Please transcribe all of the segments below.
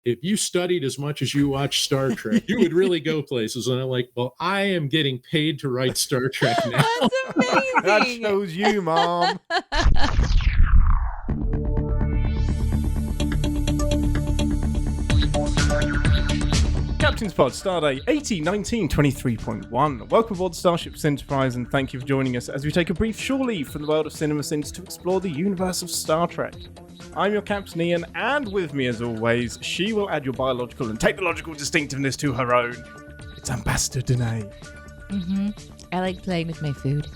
if you studied as much as you watch Star Trek, you would really go places. And I'm like, well, I am getting paid to write Star Trek now. That's amazing. That shows you, Mom. Captain's Pod, Stardate 801923.1. Welcome aboard Starship Enterprise, and thank you for joining us as we take a brief shore leave from the world of CinemaSins to explore the universe of Star Trek. I'm your Captain Ian, and with me as always, she will add your biological and technological distinctiveness to her own. It's Ambassador Deneé. I like playing with my food.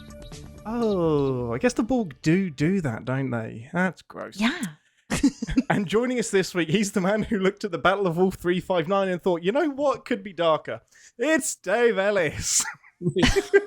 Oh, I guess the Borg do that, don't they? That's gross. Yeah. And joining us this week, he's the man who looked at the Battle of Wolf 359 and thought, you know what could be darker? It's Dave Ellis.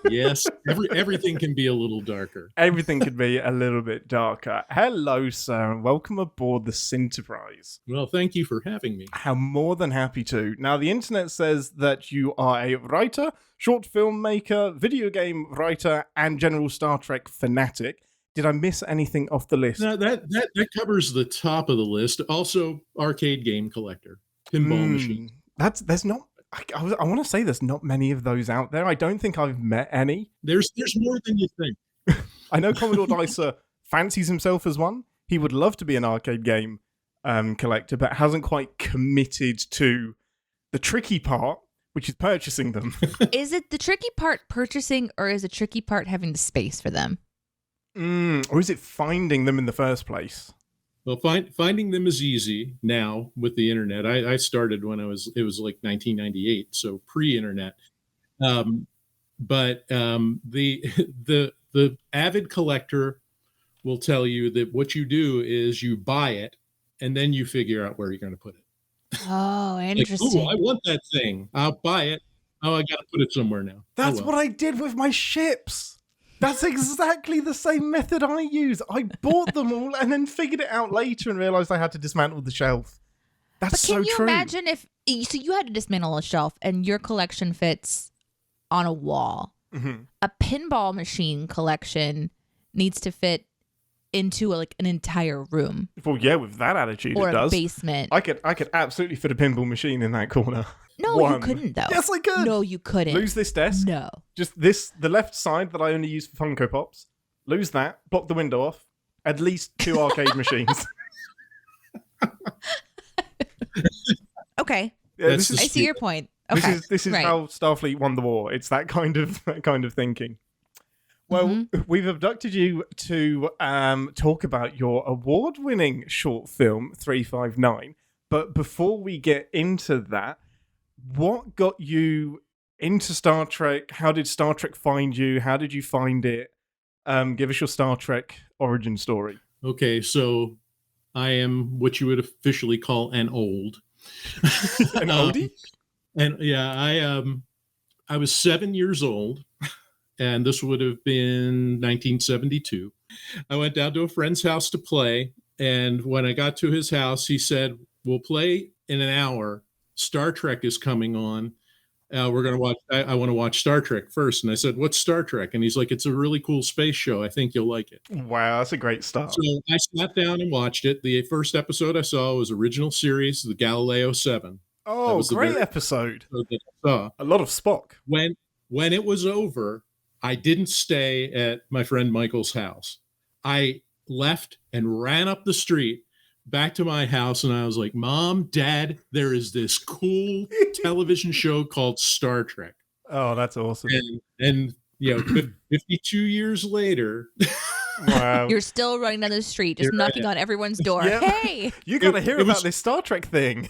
Yes, everything can be a little darker. Everything could be a little bit darker. Hello, sir, and welcome aboard the Enterprise. Well, thank you for having me. I'm more than happy to. Now, the internet says that you are a writer, short film maker, video game writer, and general Star Trek fanatic. Did I miss anything off the list? No, that covers the top of the list. Also, arcade game collector, pinball machine. There's not. I want to say there's not many of those out there. I don't think I've met any. There's more than you think. I know Commodore Dicer fancies himself as one. He would love to be an arcade game collector, but hasn't quite committed to the tricky part, which is purchasing them. Is it the tricky part purchasing, or is the tricky part having the space for them? Or is it finding them in the first place? Well, finding them is easy now with the internet. I started when it was like 1998, so pre-internet. But the avid collector will tell you that what you do is you buy it and then you figure out where you're going to put it. Oh, interesting. Like, I want that thing. I'll buy it. Oh, I got to put it somewhere now. That's what I did with my ships. That's exactly the same method I use. I bought them all and then figured it out later and realized I had to dismantle the shelf. That's so true. But can you imagine if you had to dismantle a shelf and your collection fits on a wall? Mm-hmm. A pinball machine collection needs to fit into an entire room. Well, yeah, with that attitude, or it does. Or a basement. I could absolutely fit a pinball machine in that corner. No, you couldn't, though. Yes, I could. No, you couldn't. Lose this desk. No. Just the left side that I only use for Funko Pops. Lose that. Block the window off. At least 2 arcade machines. Okay. Yeah, I see your point. Okay. This is right. how Starfleet won the war. It's that kind of thinking. Well, we've abducted you to talk about your award-winning short film 359. But before we get into that, what got you into Star Trek? How did Star Trek find you? How did you find it? Give us your Star Trek origin story. Okay, so I am what you would officially call an old. An oldie? And yeah, I was 7 years old, and this would have been 1972. I went down to a friend's house to play, and when I got to his house, he said, "We'll play in an hour. Star Trek is coming on. We're going to watch. I want to watch Star Trek first." And I said, "What's Star Trek?" And he's like, "It's a really cool space show. I think you'll like it." Wow, that's a great start. So I sat down and watched it. The first episode I saw was original series, the Galileo 7. Oh, great episode. That I saw. A lot of Spock. When it was over, I didn't stay at my friend Michael's house. I left and ran up the street back to my house, and I was like, "Mom, Dad, there is this cool television show called Star Trek." Oh, that's awesome. And 52 years later, wow, you're still running down the street, just knocking on everyone's door. Yep. Hey, you got to hear about this Star Trek thing.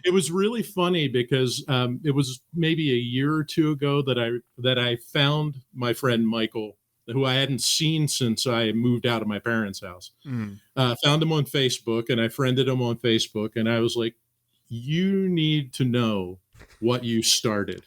It was really funny because it was maybe a year or two ago that I found my friend Michael, who I hadn't seen since I moved out of my parents' house. Found him on Facebook, and I friended him on Facebook, and I was like, "You need to know what you started."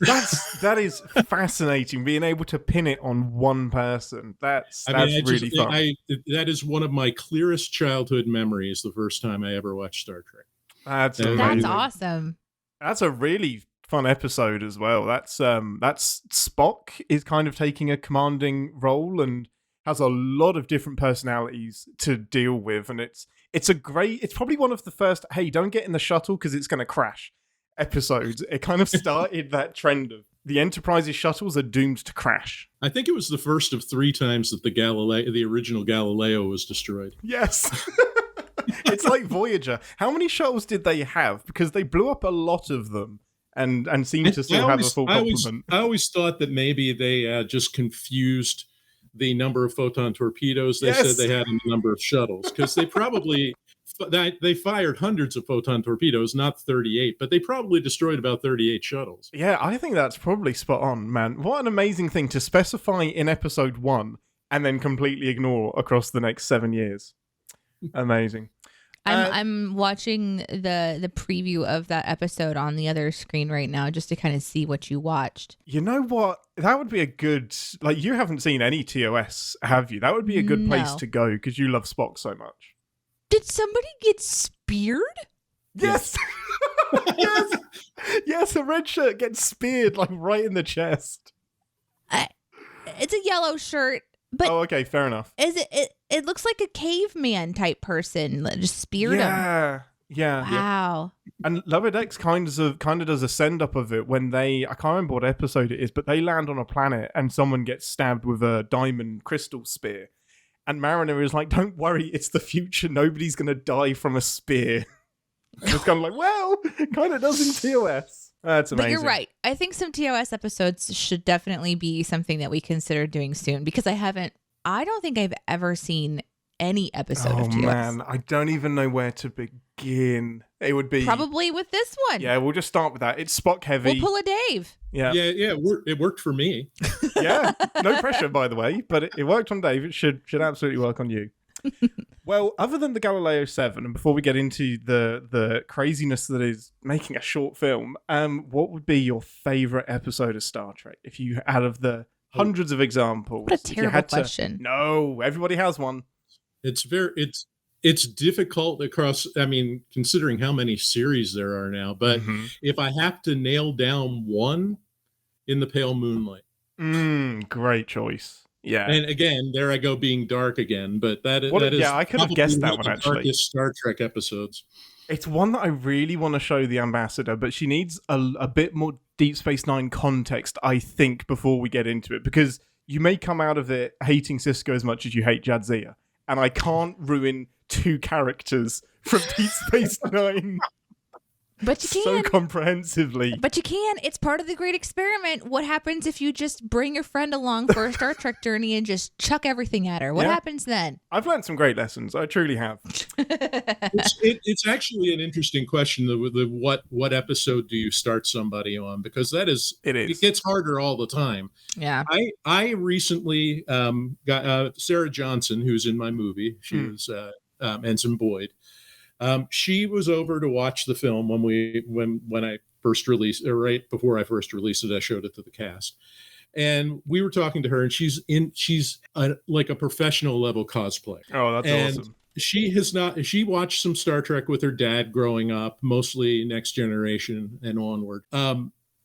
That is fascinating, being able to pin it on one person. That's really fun. That is one of my clearest childhood memories, the first time I ever watched Star Trek. That's awesome. That's a really fun episode as well. That's Spock is kind of taking a commanding role and has a lot of different personalities to deal with, and it's It's probably one of the first, hey, don't get in the shuttle because it's going to crash episodes. It kind of started that trend of the Enterprise's shuttles are doomed to crash. I think it was the first of 3 times that the original Galileo was destroyed. Yes. It's like Voyager. How many shuttles did they have? Because they blew up a lot of them and seemed to still have a full complement. I always thought that maybe they just confused the number of photon torpedoes they said they had and the number of shuttles, because they probably they fired hundreds of photon torpedoes, not 38, but they probably destroyed about 38 shuttles. Yeah, I think that's probably spot on, man. What an amazing thing to specify in episode 1 and then completely ignore across the next 7 years. Amazing. I'm watching the preview of that episode on the other screen right now just to kind of see what you watched. You know what? That would be a good... Like, you haven't seen any TOS, have you? That would be a good place to go because you love Spock so much. Did somebody get speared? Yes! Yes! Yes, a red shirt gets speared, like, right in the chest. It's a yellow shirt. But oh, okay, fair enough. Is it looks like a caveman type person that just speared him. Yeah. Wow. And Lower Decks kind of does a send up of it when I can't remember what episode it is, but they land on a planet and someone gets stabbed with a diamond crystal spear. And Mariner is like, don't worry, it's the future. Nobody's going to die from a spear. And it's kind of like, well, it kind of does in TOS. That's amazing. But you're right. I think some TOS episodes should definitely be something that we consider doing soon, because I don't think I've ever seen any episode of TOS. Oh man, I don't even know where to begin. It would be probably with this one. Yeah, we'll just start with that. It's Spock heavy. We'll pull a Dave. Yeah. It worked for me. Yeah, no pressure, by the way, but it worked on Dave. It should absolutely work on you. Well, other than the Galileo 7, and before we get into the craziness that is making a short film, what would be your favorite episode of Star Trek? If you, out of the hundreds of examples, what a terrible question. No, everybody has one. It's difficult across, considering how many series there are now, but if I have to nail down one, In the Pale Moonlight. Great choice. Yeah. And again, there I go being dark again, but that is I could have guessed that one, actually. Darkest Star Trek episodes. It's one that I really want to show the ambassador, but she needs a bit more Deep Space Nine context, I think, before we get into it, because you may come out of it hating Sisko as much as you hate Jadzia, and I can't ruin 2 characters from Deep Space Nine. But you can. So comprehensively. But you can. It's part of the great experiment. What happens if you just bring your friend along for a Star Trek journey and just chuck everything at her? What happens then? I've learned some great lessons. I truly have. It's actually an interesting question. What episode do you start somebody on? Because it gets harder all the time. Yeah. I recently got Sarah Johnson, who's in my movie. She was Ensign Boyd. She was over to watch the film when I first released, or right before I first released it. I showed it to the cast, and we were talking to her, and she's like a professional level cosplayer. Oh, that's awesome. She watched some Star Trek with her dad growing up, mostly Next Generation and onward.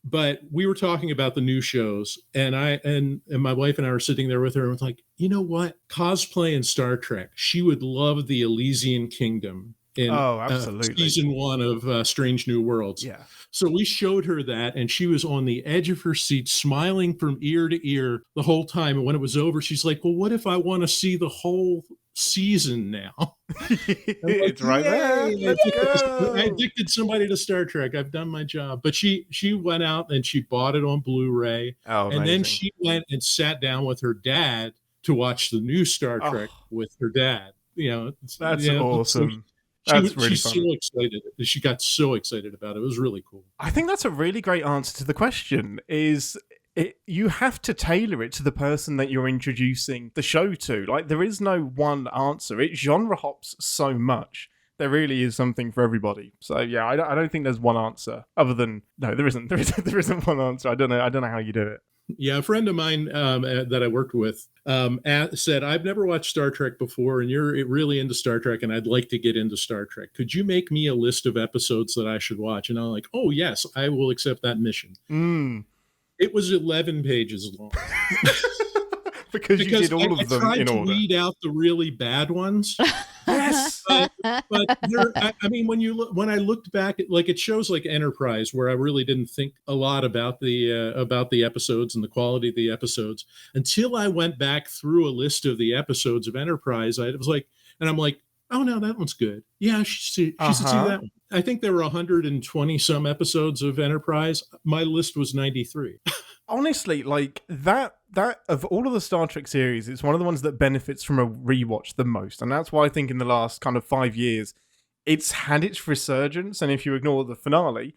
But we were talking about the new shows, and my wife and I were sitting there with her, and was like, you know what, cosplay in Star Trek, she would love the Elysian Kingdom. Absolutely. Season 1 of Strange New Worlds. Yeah. So we showed her that, and she was on the edge of her seat, smiling from ear to ear the whole time. And when it was over, she's like, well, what if I want to see the whole season now? It's right there. I addicted somebody to Star Trek. I've done my job. But she went out and she bought it on Blu-ray. Oh, and then she went and sat down with her dad to watch the new Star Trek with her dad. That's awesome. She's fun. So excited. She got so excited about it. It was really cool. I think that's a really great answer to the question. You have to tailor it to the person that you're introducing the show to. Like, there is no one answer. It genre hops so much. There really is something for everybody. So yeah, I don't think there's one answer. Other than there isn't. There isn't one answer. I don't know how you do it. Yeah, a friend of mine that I worked with said, I've never watched Star Trek before, and you're really into Star Trek, and I'd like to get into Star Trek. Could you make me a list of episodes that I should watch? And I'm like, oh, yes, I will accept that mission. It was 11 pages long. because you did all of them in order. I tried to weed out the really bad ones, Yes. But I mean, when I looked back at like it shows like Enterprise, where I really didn't think a lot about the episodes and the quality of the episodes until I went back through a list of the episodes of Enterprise. I was like, and I'm like, oh no, that one's good. Yeah, she should see that one. I think there were 120 some episodes of Enterprise. My list was 93. Honestly, like that of all of the Star Trek series, it's one of the ones that benefits from a rewatch the most. And that's why I think in the last kind of 5 years, it's had its resurgence. And if you ignore the finale,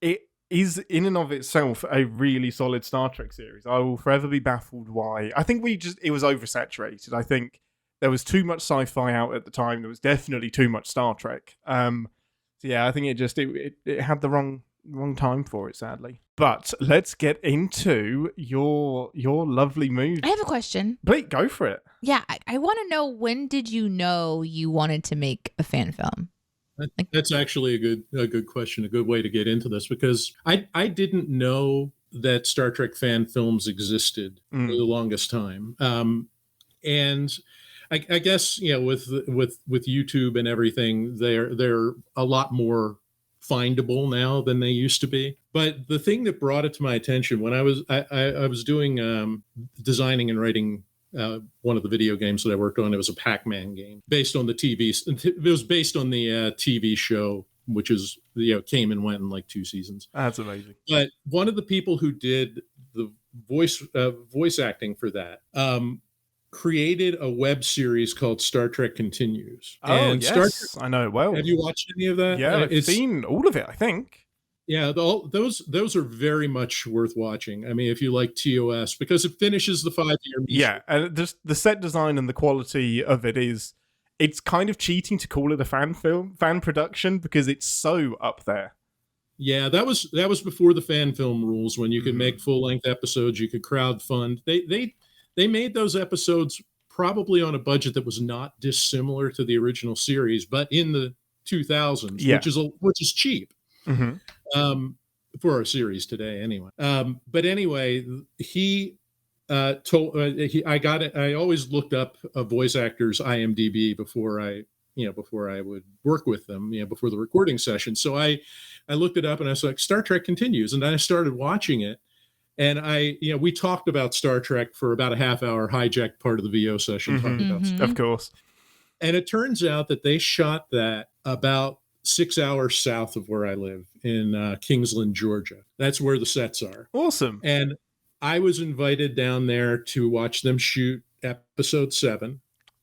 it is in and of itself a really solid Star Trek series. I will forever be baffled why. I think it was oversaturated. I think there was too much sci-fi out at the time. There was definitely too much Star Trek. So yeah, I think it had the wrong time for it, sadly. But let's get into your lovely mood. I have a question. Blake, go for it. Yeah, I want to know, when did you know you wanted to make a fan film? That's actually a good question, a good way to get into this, because I didn't know that Star Trek fan films existed for the longest time. And I guess, you know, with YouTube and everything, they're a lot more findable now than they used to be. But the thing that brought it to my attention when I was doing designing and writing one of the video games that I worked on, it was a Pac-Man game based on the TV. It was based on the TV show, which is, you know, came and went in like 2 seasons. That's amazing. But one of the people who did the voice acting for that created a web series called Star Trek Continues. Oh, and yes, I know it well. Have you watched any of that? Yeah, I've seen all of it, I think. Yeah, those are very much worth watching. I mean, if you like TOS, because it finishes the 5-year mission. Yeah, and just the set design and the quality of it it's kind of cheating to call it a fan production, because it's so up there. Yeah, that was before the fan film rules, when you could make full-length episodes, you could crowdfund. They made those episodes probably on a budget that was not dissimilar to the original series, but in the 2000s, which is cheap for a series today, anyway. But anyway, he told I always looked up a voice actor's IMDb before I would work with them, before the recording session. So I looked it up and I was like, Star Trek Continues, and then I started watching it. And we talked about Star Trek for about a half-hour, hijacked part of the VO session. Talking about stuff. Of course. And it turns out that they shot that about 6 hours south of where I live in Kingsland, Georgia. That's where the sets are. Awesome. And I was invited down there to watch them shoot episode 7.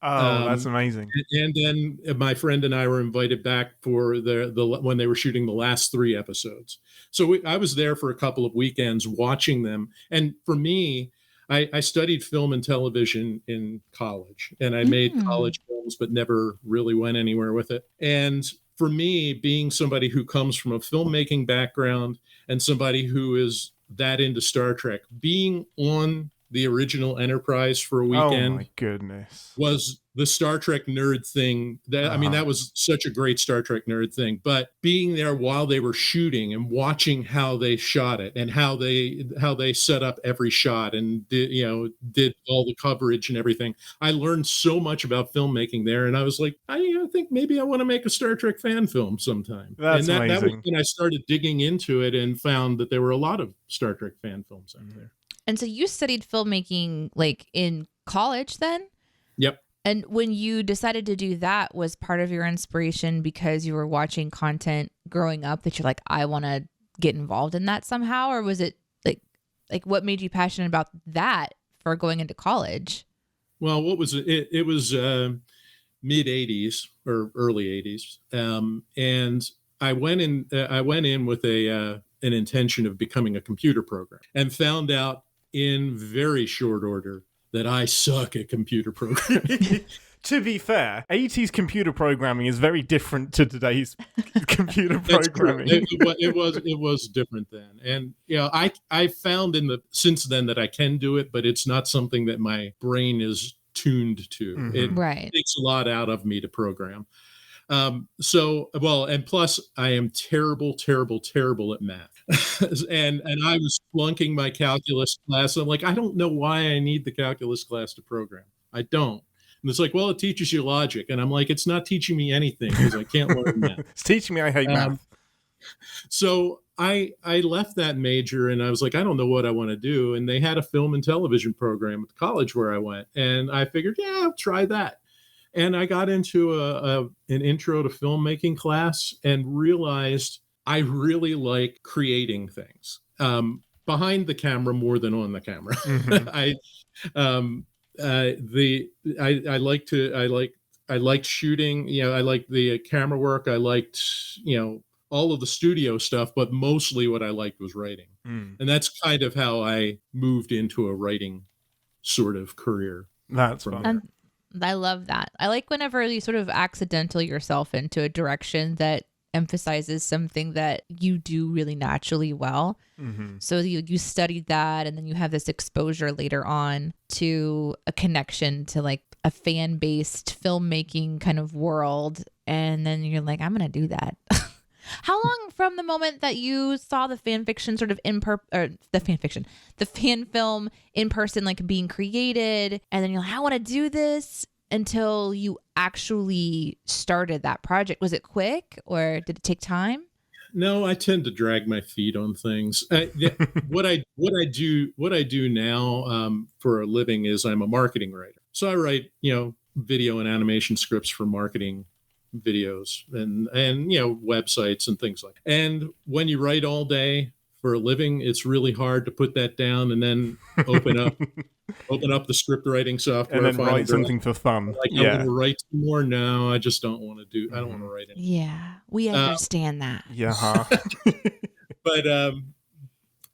Oh, that's amazing. And then my friend and I were invited back for the when they were shooting the last 3 episodes. So I was there for a couple of weekends watching them. And for me, I studied film and television in college, and I made college films, but never really went anywhere with it. And for me, being somebody who comes from a filmmaking background and somebody who is that into Star Trek, being on the original Enterprise for a weekend, oh my goodness, was the Star Trek nerd thing. I mean, that was such a great Star Trek nerd thing. But being there while they were shooting and watching how they shot it and how they set up every shot and did all the coverage and everything, I learned so much about filmmaking there. And I was like, I think maybe I want to make a Star Trek fan film sometime. That's amazing. That was when I started digging into it and found that there were a lot of Star Trek fan films out there. And so you studied filmmaking like in college then? Yep. And when you decided to do that, was part of your inspiration because you were watching content growing up that you're like, I want to get involved in that somehow? Or was it like what made you passionate about that for going into college? Well, what was it? It was mid 80s or early 80s. And I went in with an intention of becoming a computer programmer, and found out in very short order that I suck at computer programming. To be fair, 80s computer programming is very different to today's computer programming. It was different then. And I found since then that I can do it, but it's not something that my brain is tuned to. It takes a lot out of me to program. And plus I am terrible at math. and I was flunking my calculus class. I'm like, I don't know why I need the calculus class to program. I don't. And it's like, well, it teaches you logic. And I'm like, it's not teaching me anything because I can't learn that. It's teaching me I hate math. So I left that major and I was like, I don't know what I want to do. And they had a film and television program at the college where I went. And I figured, yeah, I'll try that. And I got into an intro to filmmaking class and realized I really like creating things behind the camera more than on the camera. Mm-hmm. I liked shooting. You know, I liked the camera work. I liked, you know, all of the studio stuff, but mostly what I liked was writing. And that's kind of how I moved into a writing sort of career. That's fun. I love that. I like whenever you sort of accidental yourself into a direction that emphasizes something that you do really naturally well. Mm-hmm. So you studied that, and then you have this exposure later on to a connection to like a fan-based filmmaking kind of world. And then you're like, I'm going to do that. How long from the moment that you saw the fan fiction sort of the fan film in person, like being created, and then you're like, I want to do this, until you actually started that project? Was it quick or did it take time? No, I tend to drag my feet on things. What I do now for a living is I'm a marketing writer. So I write, you know, video and animation scripts for marketing videos and you know, websites and things like that. And when you write all day for a living, it's really hard to put that down and then open up the script writing software and then write something for fun. Like, I want to write some more. No, I just don't want to do. I don't want to write it. Yeah, we understand that. Yeah.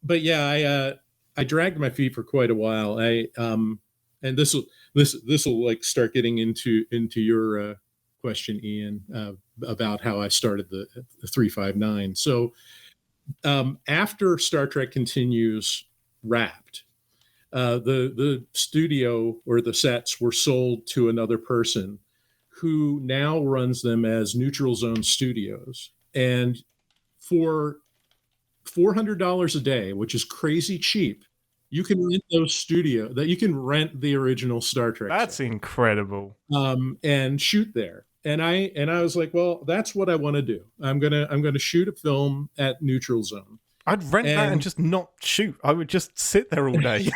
But yeah, I dragged my feet for quite a while. And this will like start getting into your question, Ian, about how I started the 359. So after Star Trek Continues wrapped, the studio or the sets were sold to another person who now runs them as Neutral Zone Studios. And for $400 a day, which is crazy cheap, you can rent you can rent the original Star Trek. That's set. Incredible. And shoot there. And I was like, well, that's what I want to do. I'm gonna shoot a film at Neutral Zone. I'd rent that and just not shoot. I would just sit there all day.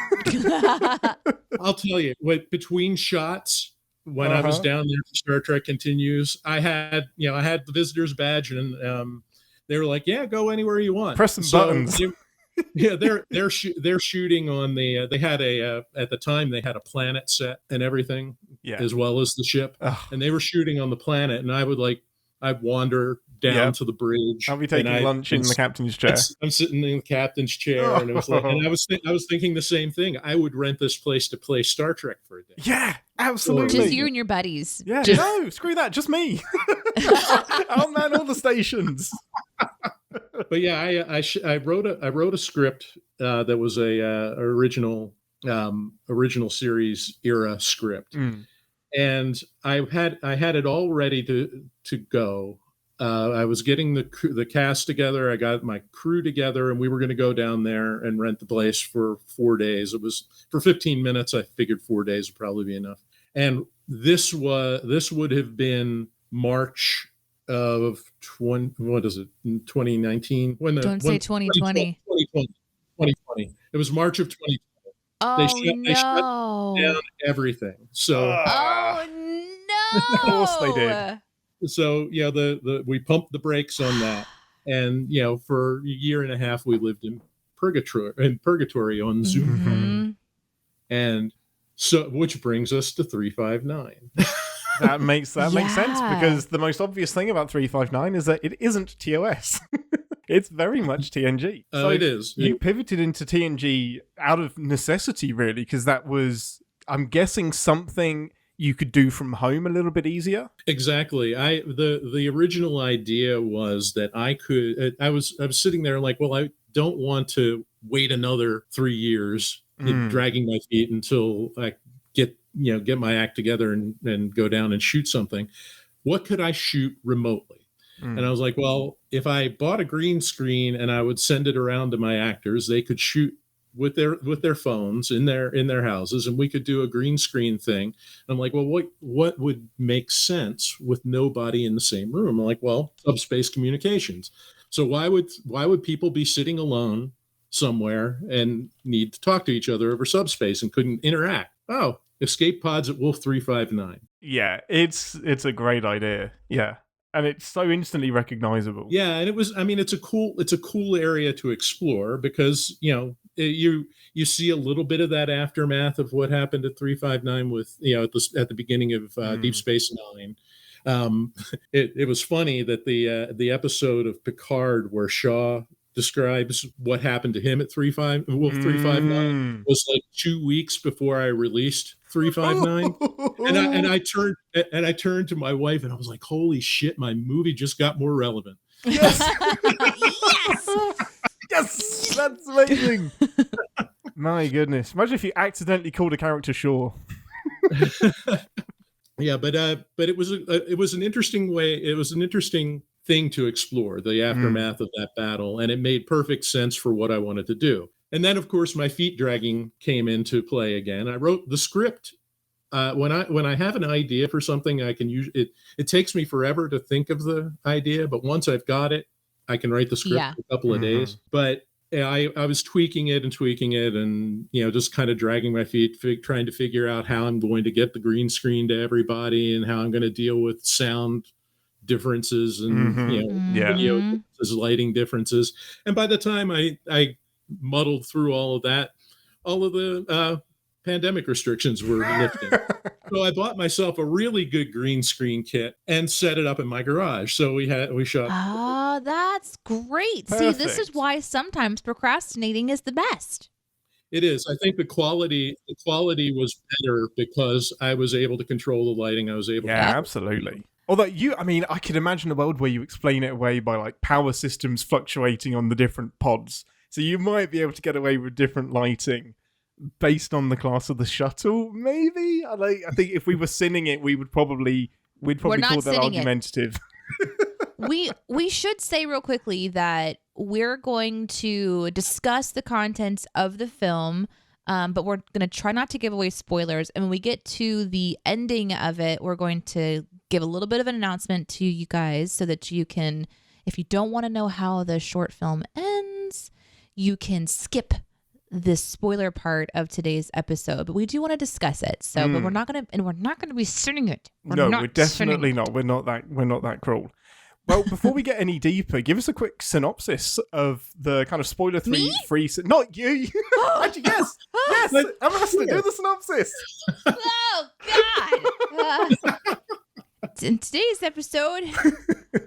I'll tell you, between shots, when I was down there for Star Trek Continues, I had the visitor's badge, and they were like, "Yeah, go anywhere you want. Press some buttons." Yeah, they're shooting on the. They had at the time they had a planet set and everything, as well as the ship, and they were shooting on the planet, and I'd wander down to the bridge. I'll be taking lunch in the captain's chair. I'm sitting in the captain's chair, and it was like, and I was thinking the same thing. I would rent this place to play Star Trek for a day. Yeah, absolutely. Just you and your buddies. Yeah, no, screw that, just me. I'll man all the stations. But yeah, I wrote a script that was a original series era script. And I had it all ready to go. I was getting the cast together. I got my crew together, and we were going to go down there and rent the place for 4 days. It was for 15 minutes. I figured 4 days would probably be enough. And this would have been March of 2019. Don't say 2020. 2020. It was March of 2020. Oh, they shut down everything. So oh no! Of course they did. So yeah, we pumped the brakes on that, and you know, for a year and a half we lived in purgatory on Zoom, and so which brings us to 359. That makes sense, because the most obvious thing about 359 is that it isn't TOS. It's very much TNG. So it is. You pivoted into TNG out of necessity, really, because that was, I'm guessing, something you could do from home a little bit easier. Exactly. The original idea was that I was sitting there like, well, I don't want to wait another 3 years dragging my feet until I get my act together and go down and shoot something. What could I shoot remotely? And I was like, well, if I bought a green screen and I would send it around to my actors, they could shoot with their phones in their houses, and we could do a green screen thing. And I'm like, well, what would make sense with nobody in the same room? I'm like, well, subspace communications. So why would people be sitting alone somewhere and need to talk to each other over subspace and couldn't interact? Oh, escape pods at Wolf 359. Yeah, it's a great idea. Yeah. And it's so instantly recognizable. Yeah, and it's a cool area to explore because, you see a little bit of that aftermath of what happened at 359 with, at the beginning of Deep Space Nine. It was funny that the episode of Picard where Shaw describes what happened to him at Wolf 359 was like 2 weeks before I released 359. And I turned to my wife and I was like, holy shit, my movie just got more relevant. Yes. Yes. Yes. That's amazing. My goodness. Imagine if you accidentally called a character Shaw. Yeah, but it was an interesting way. It was an interesting thing to explore, the aftermath of that battle, and it made perfect sense for what I wanted to do. And then, of course, my feet dragging came into play again. I wrote the script. When I have an idea for something, I can use it. It takes me forever to think of the idea, but once I've got it, I can write the script in a couple of days. But I was tweaking it, and just kind of dragging my feet, trying to figure out how I'm going to get the green screen to everybody and how I'm going to deal with sound differences and video differences, lighting differences. And by the time I muddled through all of that, all of the pandemic restrictions were lifted. So I bought myself a really good green screen kit and set it up in my garage. So we shot. Oh, that's great. Perfect. See, this is why sometimes procrastinating is the best. It is. I think the quality was better because I was able to control the lighting. I was able to. Absolutely. Although I could imagine a world where you explain it away by like power systems fluctuating on the different pods. So you might be able to get away with different lighting based on the class of the shuttle, maybe? I think if we were sinning it, we'd probably call that argumentative. We should say real quickly that we're going to discuss the contents of the film, but we're going to try not to give away spoilers. And when we get to the ending of it, we're going to give a little bit of an announcement to you guys so that you can, if you don't want to know how the short film ends, you can skip the spoiler part of today's episode. But we do want to discuss it. So, but we're not going to be singing it. We're definitely not. We're not that cruel. Well, before we get any deeper, give us a quick synopsis of the kind of spoiler-free. Not you. Actually, yes. I'm asking to do the synopsis. Oh God! In today's episode,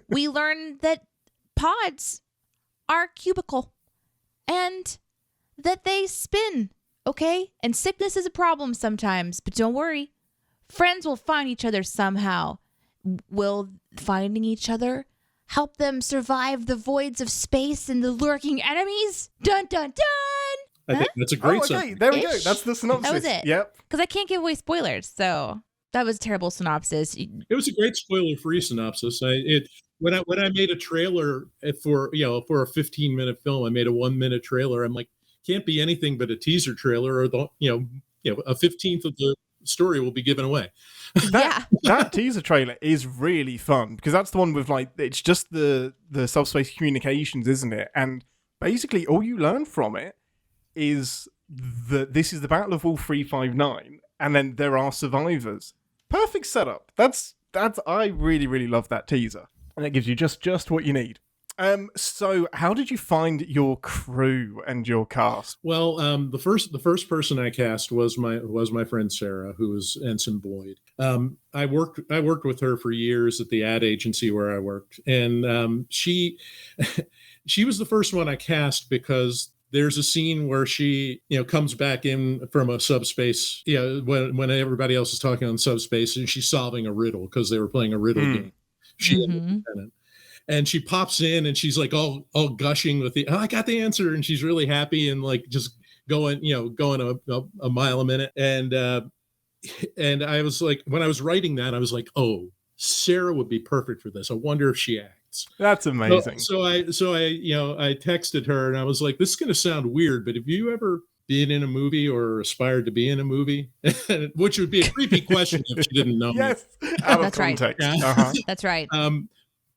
we learned that pods are cubical and that they spin. Okay, and sickness is a problem sometimes, but don't worry, friends will find each other somehow. Will finding each other help them survive the voids of space and the lurking enemies? Dun dun dun! I think that's a great okay, there we go. That's the synopsis. That was it. Yep. Because I can't give away spoilers, so that was a terrible synopsis. It was a great spoiler-free synopsis. When I made a trailer for a 15-minute film, I made a 1-minute trailer. I'm like, can't be anything but a teaser trailer, or a 15th of the story will be given away. That teaser trailer is really fun because that's the one with it's just the subspace communications, isn't it? And basically all you learn from it is that this is the Battle of Wolf 359 and then there are survivors. Perfect setup. That's I really, really love that teaser. And it gives you just what you need. So how did you find your crew and your cast? Well, the first person I cast was my friend Sarah, who was Ensign Boyd. I worked with her for years at the ad agency where I worked, and she was the first one I cast because there's a scene where she comes back in from a subspace, when everybody else is talking on subspace, and she's solving a riddle because they were playing a riddle game. She and the lieutenant. And she pops in and she's like all gushing with I got the answer, and she's really happy and like just going a mile a minute. And I was like, when I was writing that, I was like, oh, Sarah would be perfect for this. I wonder if she acts. That's amazing. So I texted her and I was like, this is going to sound weird, but have you ever been in a movie or aspired to be in a movie? Which would be a creepy question if she didn't know me. Yes, out of That's right. context. Yeah. Uh-huh. That's right.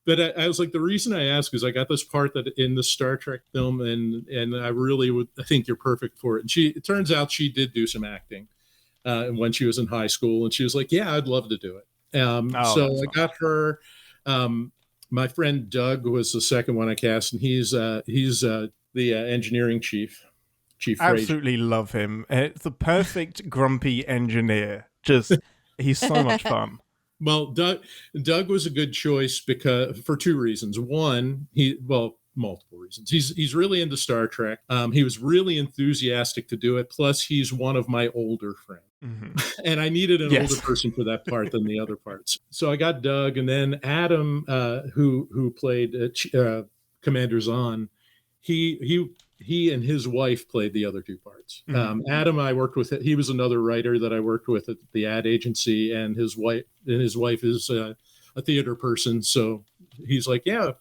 But I was like, the reason I ask is I got this part that in the Star Trek film, and I really I think you're perfect for it. And it turns out she did do some acting when she was in high school, and she was like, yeah, I'd love to do it. So I got her. My friend Doug was the second one I cast, and he's the engineering chief. Chief Absolutely love him. It's the perfect grumpy engineer. Just he's so much fun. Well, Doug was a good choice because for two reasons. One, multiple reasons. He's really into Star Trek. He was really enthusiastic to do it. Plus, he's one of my older friends, and I needed an older person for that part than the other parts. So I got Doug, and then Adam, who played Commander Zahn. He and his wife played the other two parts. Adam, I worked with. He was another writer that I worked with at the ad agency, and his wife is a theater person. So he's like, yeah,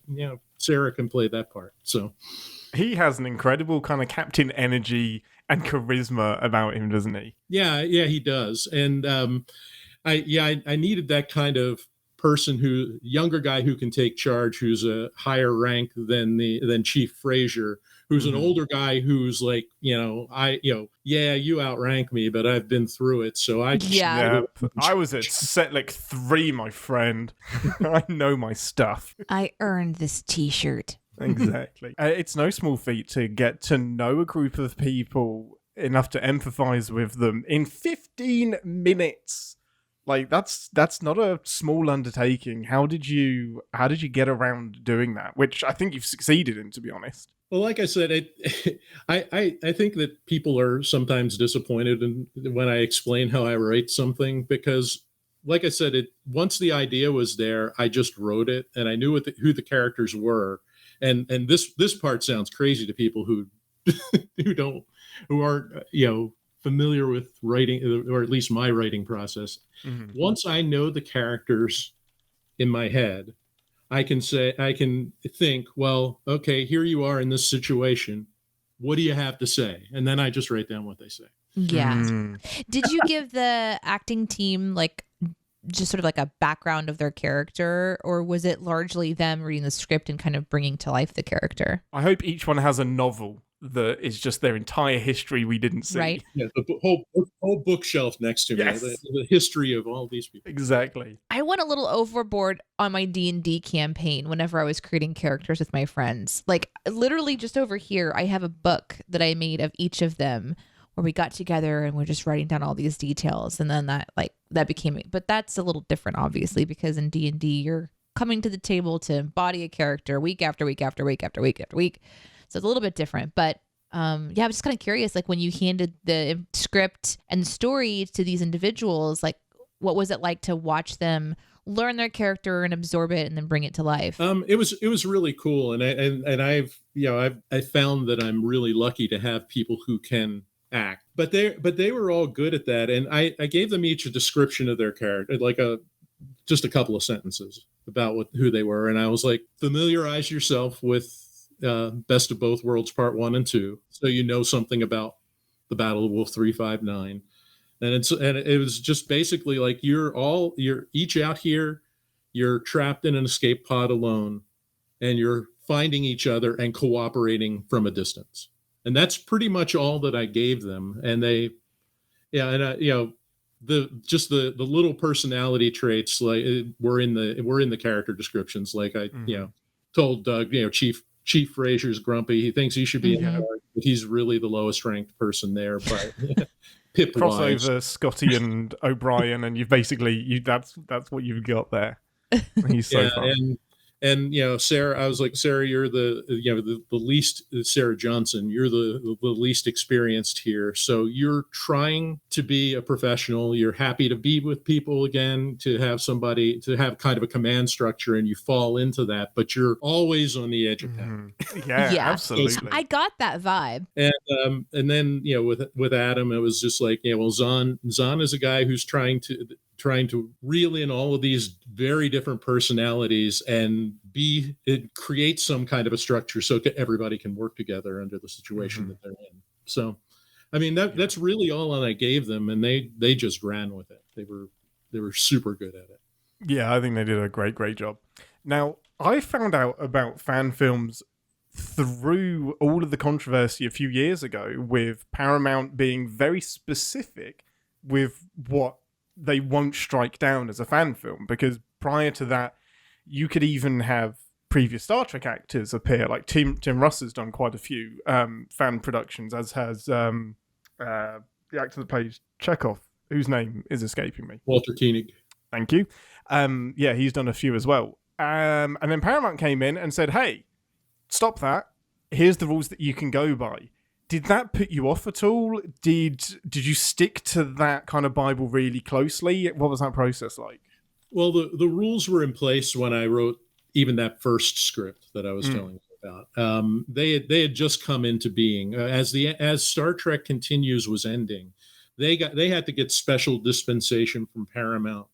Sarah can play that part. So he has an incredible kind of captain energy and charisma about him, doesn't he? Yeah, he does. And I needed that kind of person younger guy who can take charge, who's a higher rank than Chief Frazier, who's an older guy who's like, you outrank me, but I've been through it. So I was at Setlick 3, my friend. I know my stuff. I earned this t-shirt. Exactly. It's no small feat to get to know a group of people enough to empathize with them in 15 minutes. Like that's not a small undertaking. How did you get around doing that? Which I think you've succeeded in, to be honest. Well, like I said, I think that people are sometimes disappointed when I explain how I write something, because, like I said, once the idea was there, I just wrote it, and I knew who the characters were, and this part sounds crazy to people who aren't familiar with writing, or at least my writing process. Once I know the characters in my head, I can think, well, okay, here you are in this situation. What do you have to say? And then I just write down what they say. Yeah. Did you give the acting team just sort of like a background of their character, or was it largely them reading the script and kind of bringing to life the character? I hope each one has a novel that is just their entire history we didn't see. Right. Yeah, the whole bookshelf next to me, the history of all these people. Exactly. I went a little overboard on my D&D campaign whenever I was creating characters with my friends. Like, literally just over here, I have a book that I made of each of them where we got together and we're just writing down all these details. And then that became it. But that's a little different, obviously, because in D&D, you're coming to the table to embody a character week after week after week after week after week. So it's a little bit different, but I'm just kind of curious, like when you handed the script and story to these individuals, like what was it like to watch them learn their character and absorb it and then bring it to life? It was really cool, and I've found that I'm really lucky to have people who can act, but they were all good at that, and I gave them each a description of their character, like just a couple of sentences about who they were, and I was like, familiarize yourself with Best of Both Worlds Part 1 and 2, so you know something about the Battle of Wolf 359. And it was just basically like you're each out here, you're trapped in an escape pod alone, and you're finding each other and cooperating from a distance. And that's pretty much all that I gave them. And the little personality traits like were in the character descriptions. Like I told Doug, Chief Frazier's grumpy. He thinks he should be in charge, but he's really the lowest ranked person there. But Pip crossover Scotty and O'Brien, and that's what you've got there. He's so fun. And Sarah, I was like, Sarah, you're the least, Sarah Johnson, you're the least experienced here. So you're trying to be a professional. You're happy to be with people again, to have kind of a command structure, and you fall into that, but you're always on the edge of that. Yeah, absolutely. I got that vibe. And then, with Adam, it was just like, Zahn is a guy who's trying to reel in all of these very different personalities and create some kind of a structure so everybody can work together under the situation that they're in. So I mean, that's really all I gave them, and they just ran with it. They were super good at it. Yeah, I think they did a great job. Now, I found out about fan films through all of the controversy a few years ago, with Paramount being very specific with what they won't strike down as a fan film, because prior to that, you could even have previous Star Trek actors appear. Like Tim Russ has done quite a few fan productions, as has the actor that plays Chekhov, whose name is escaping me. Walter Koenig. Thank you. Yeah, he's done a few as well. And then Paramount came in and said, hey, stop that. Here's the rules that you can go by. Did that put you off at all? Did you stick to that kind of Bible really closely? What was that process like? Well, the rules were in place when I wrote even that first script that I was telling you about. They had just come into being as Star Trek Continues was ending. They had to get special dispensation from Paramount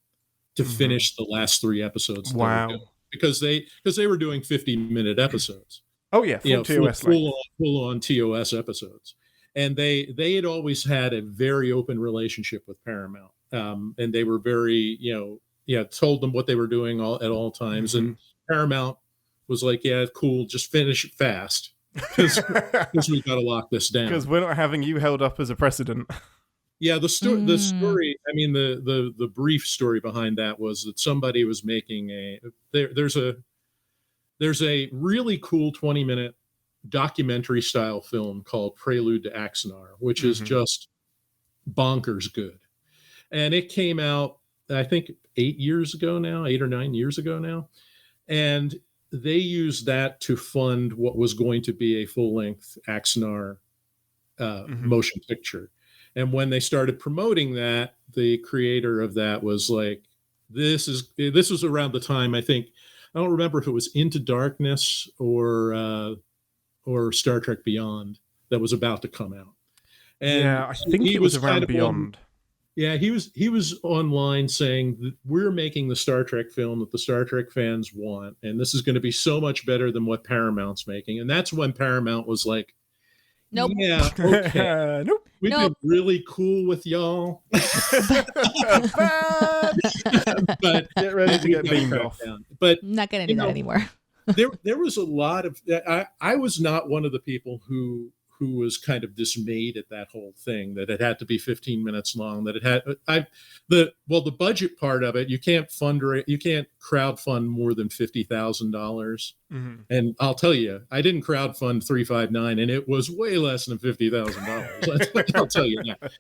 to finish the last 3 episodes. Wow. Because they were doing 50-minute episodes. Oh yeah, full on TOS episodes, and they had always had a very open relationship with Paramount, and they were very told them what they were doing at all times, and Paramount was like, yeah, cool, just finish it fast because we've got to lock this down because we're not having you held up as a precedent. Yeah, the story. I mean, the brief story behind that was that somebody was making there's a really cool 20-minute documentary style film called Prelude to Axanar, which is just bonkers good. And it came out, I think, 8 or 9 years ago now. And they used that to fund what was going to be a full-length Axanar motion picture. And when they started promoting that, the creator of that was like, this was around the time, I think, I don't remember if it was Into Darkness or Star Trek Beyond that was about to come out. And yeah, I think it was around Beyond. He was online saying, we're making the Star Trek film that the Star Trek fans want, and this is going to be so much better than what Paramount's making. And that's when Paramount was like, nope. Yeah, okay. Nope. We've been really cool with y'all. But get ready to get beamed off. But I'm not going to do that anymore. there was a lot of I was not one of the people who was kind of dismayed at that whole thing, that it had to be 15 minutes long, that it had the budget part of it, you can't crowdfund more than $50,000. And I'll tell you, I didn't crowdfund 359 and it was way less than $50,000. I'll tell you that.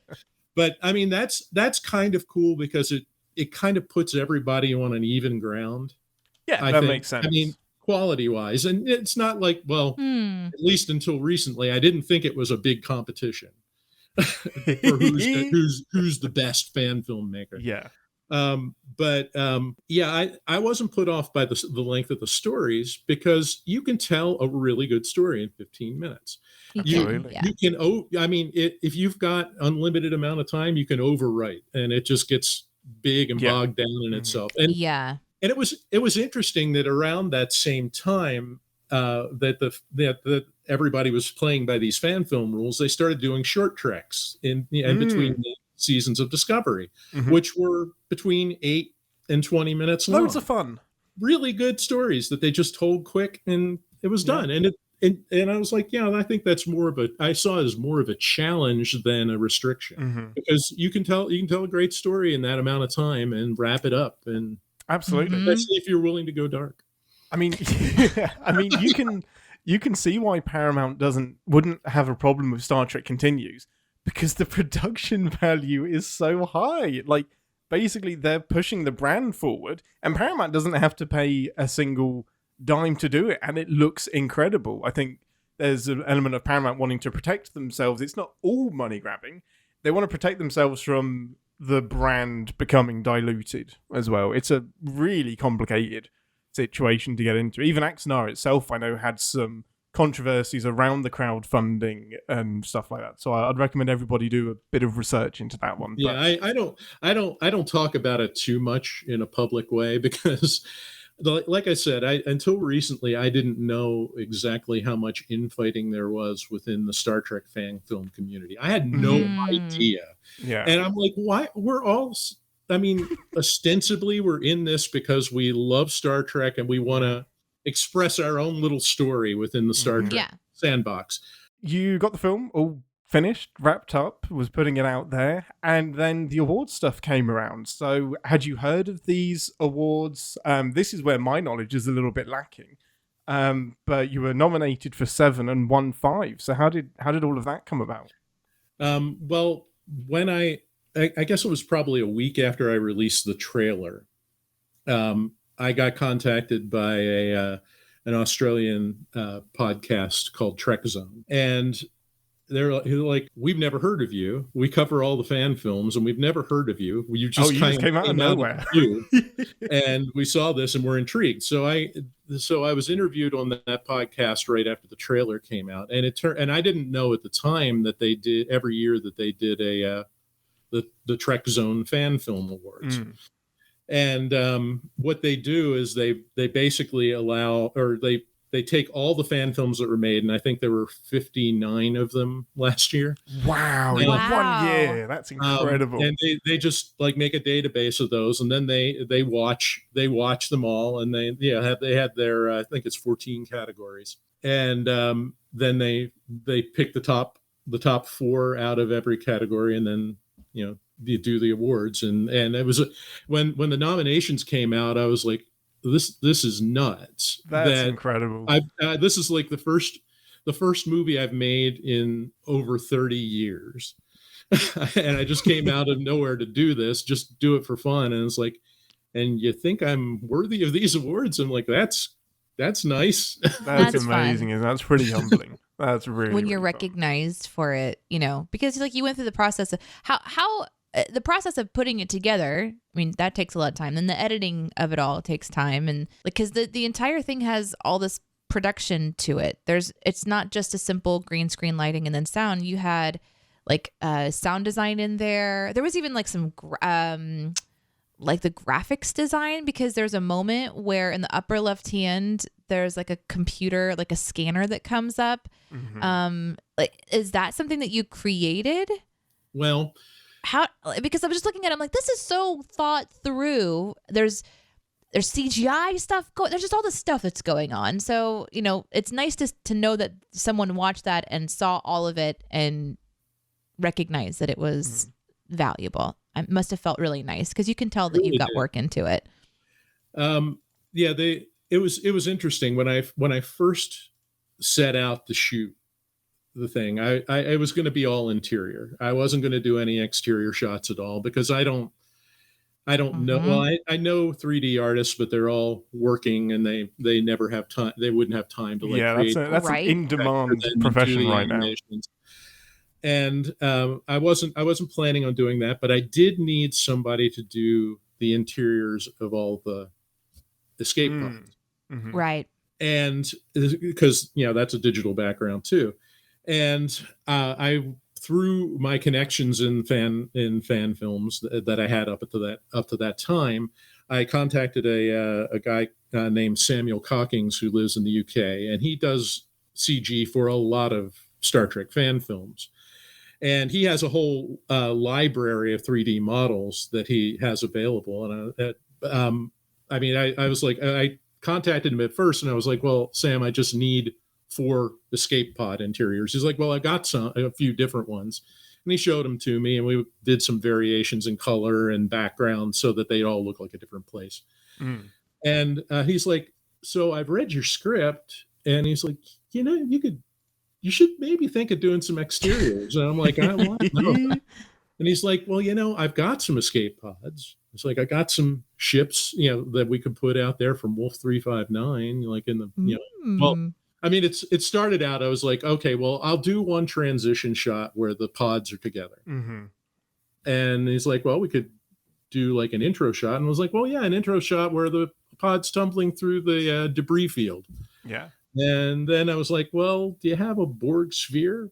But I mean, that's kind of cool because it kind of puts everybody on an even ground. Yeah, I think makes sense. I mean, quality wise, and it's not like, at least until recently, I didn't think it was a big competition for who's the best fan filmmaker. Yeah. I wasn't put off by the length of the stories, because you can tell a really good story in 15 minutes. You can, if you've got unlimited amount of time, you can overwrite, and it just gets big and bogged down in itself. And and it was interesting that around that same time that everybody was playing by these fan film rules, they started doing short treks in between the seasons of Discovery, which were between 8 and 20 minutes long. Loads of fun. Really good stories that they just told quick, and it was done. And I was like, I think that's I saw it as more of a challenge than a restriction, because you can tell a great story in that amount of time and wrap it up. And absolutely, especially if you're willing to go dark. I mean, you can see why Paramount wouldn't have a problem with Star Trek Continues, because the production value is so high. Like, basically, they're pushing the brand forward, and Paramount doesn't have to pay a single dime to do it, and it looks incredible. I think there's an element of Paramount wanting to protect themselves. It's not all money grabbing. They want to protect themselves from the brand becoming diluted as well. It's a really complicated situation to get into. Even Axanar itself, I know, had some controversies around the crowdfunding and stuff like that. So I'd recommend everybody do a bit of research into that one. Yeah, I don't talk about it too much in a public way, because like I said, until recently, I didn't know exactly how much infighting there was within the Star Trek fan film community. I had no idea. Yeah. And I'm like, why? We're all, I mean, ostensibly, we're in this because we love Star Trek and we want to express our own little story within the Star Trek sandbox. You got the film all finished, wrapped up, was putting it out there, and then the award stuff came around. So had you heard of these awards? This is where my knowledge is a little bit lacking. But you were nominated for 7 and won 5. So how did all of that come about? Well, when I guess it was probably a week after I released the trailer, I got contacted by an Australian podcast called Trek Zone, and they're like, we've never heard of you. We cover all the fan films, and we've never heard of you. You just came out of nowhere. And we saw this, and we're intrigued. So I was interviewed on that podcast right after the trailer came out, and and I didn't know at the time that they did every year that they did the Trek Zone Fan Film Awards. And what they do is they basically allow, or they take all the fan films that were made, and I think there were 59 of them last year. Wow, in 1 year. That's incredible. And they just like make a database of those, and then they watch them all, and they had their I think it's 14 categories, and then they pick the top 4 out of every category, and then you do the awards, and it was when the nominations came out, I was like, this is nuts. That's incredible. This is like the first movie I've made in over 30 years. And I just came out of nowhere to do this, just do it for fun. And it's like, and you think I'm worthy of these awards? I'm like, that's nice. That's amazing. And that's pretty humbling. That's really, when you're really recognized for it, because like you went through the process of how the process of putting it together. I mean, that takes a lot of time. Then the editing of it all takes time, and because the entire thing has all this production to it. It's not just a simple green screen lighting and then sound. You had like sound design in there. There was even like some like the graphics design, because there's a moment where in the upper left hand there's like a computer, like a scanner that comes up. Like, is that something that you created? Well, because I was just looking at it, I'm like, this is so thought through. There's CGI stuff there's just all this stuff that's going on. So, it's nice to know that someone watched that and saw all of it and recognized that it was valuable. It must have felt really nice, because you can tell that you got work into it. It was interesting when I first set out to shoot the thing. I was going to be all interior. I wasn't going to do any exterior shots at all, because I don't know. Well, I know 3D artists, but they're all working, and they never have time. They wouldn't have time to create. That's an in-demand profession right now. And I wasn't planning on doing that, but I did need somebody to do the interiors of all the escape pods. Right. And because that's a digital background too. And I, through my connections in fan films that I had up to that time, I contacted a guy named Samuel Cockings, who lives in the UK, and he does CG for a lot of Star Trek fan films. And he has a whole library of 3D models that he has available. And I was like, I contacted him at first, and I was like, well, Sam, I just need 4 escape pod interiors. He's like, well, I got a few different ones. And he showed them to me, and we did some variations in color and background so that they all look like a different place. And he's like, so I've read your script. And he's like, you should maybe think of doing some exteriors. And I'm like, no. And he's like, well, I've got some escape pods. It's like, I got some ships, that we could put out there from Wolf 359, like in the, well, I mean, it started out, I was like, okay, well, I'll do one transition shot where the pods are together. And he's like, well, we could do like an intro shot. And I was like, well, yeah, an intro shot where the pod's tumbling through the debris field. Yeah. And then I was like, well, do you have a Borg sphere?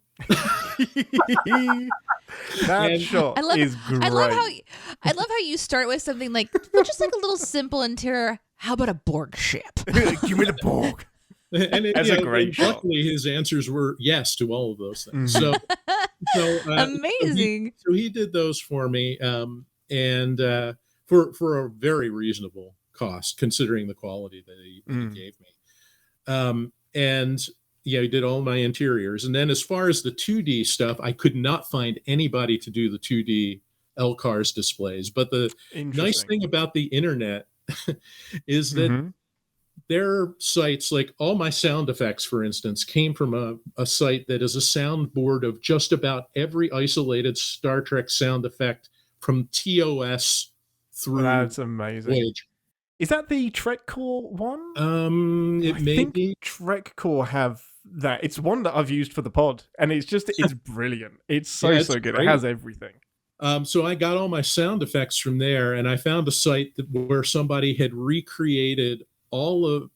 That shot is great. I love how you start with something like just like a little simple interior. how about a Borg ship? Give me the Borg. And That's a great shot. luckily, his answers were yes to all of those things. So Amazing. So he did those for me, and for a very reasonable cost, considering the quality that he gave me. And yeah, he did all my interiors. And then as far as the 2D stuff, I could not find anybody to do the 2D LCARS displays. But the nice thing about the internet is that there are sites like all my sound effects, for instance, came from a site that is a soundboard of just about every isolated Star Trek sound effect from TOS through. That's amazing. Voyager. Is that the TrekCore one? It may be. TrekCore have that. It's one that I've used for the pod, and it's brilliant. It's so good. Great. It has everything. So I got all my sound effects from there, and I found a site where somebody had recreated all of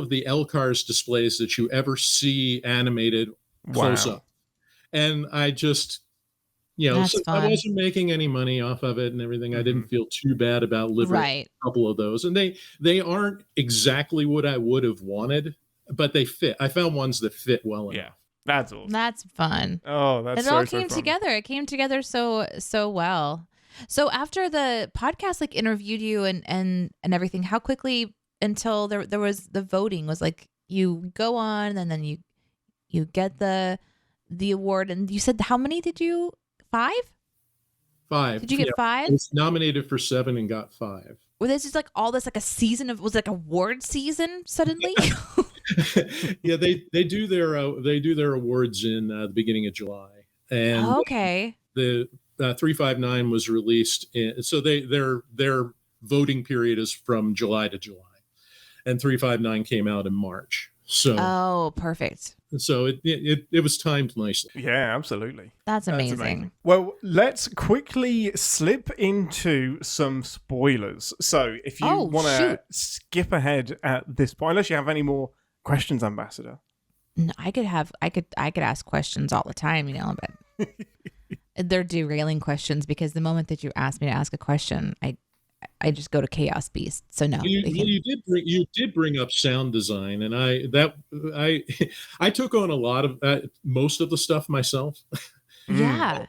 the LCARS displays that you ever see animated close up. And I just, so I wasn't making any money off of it and everything. I didn't feel too bad about living a couple of those. And they aren't exactly what I would have wanted, but they fit. I found ones that fit well enough. Yeah. That's awesome. That's fun. Oh, that's it all came together. It came together so well. So after the podcast interviewed you and everything, how quickly until there was the voting was you go on and then you get the award, and you said how many did you 5? 5. Did you get 5? I was nominated for 7 and got 5. Well, this is all this a season of award season suddenly. Yeah, they do their awards in the beginning of July, and okay, the 359 was released so their voting period is from July to July, and 359 came out in March. So perfect. So it was timed nicely. Yeah, absolutely. That's amazing. Well, let's quickly slip into some spoilers. So if you want to skip ahead at this point, unless you have any more questions, Ambassador. No, I could ask questions all the time, but they're derailing questions because the moment that you ask me to ask a question, I just go to Chaos Beast. So no, you did bring up sound design, and I took on a lot of most of the stuff myself. Yeah.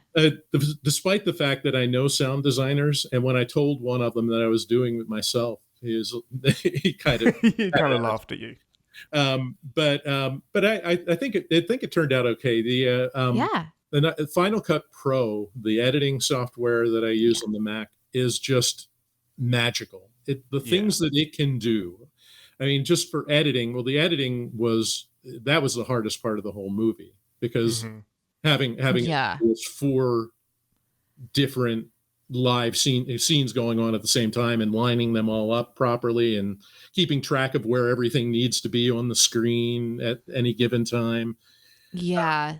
Despite the fact that I know sound designers, and when I told one of them that I was doing it myself, he kind of laughed at you. But I think it turned out okay. The Final Cut Pro, the editing software that I use on the Mac, is just magical. The things that it can do. I mean, just for editing. Well, the editing was the hardest part of the whole movie, because having 4 different live scenes going on at the same time and lining them all up properly and keeping track of where everything needs to be on the screen at any given time. Yeah.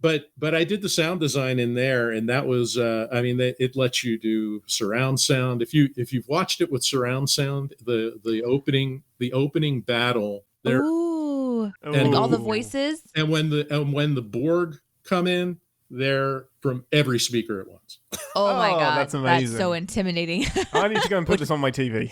But I did the sound design in there, and that was it lets you do surround sound. If you've watched it with surround sound, the opening battle there, and all the voices, and when the Borg come in, they're from every speaker at once. Oh my God, that's amazing! That's so intimidating. I need to go and put this on my TV.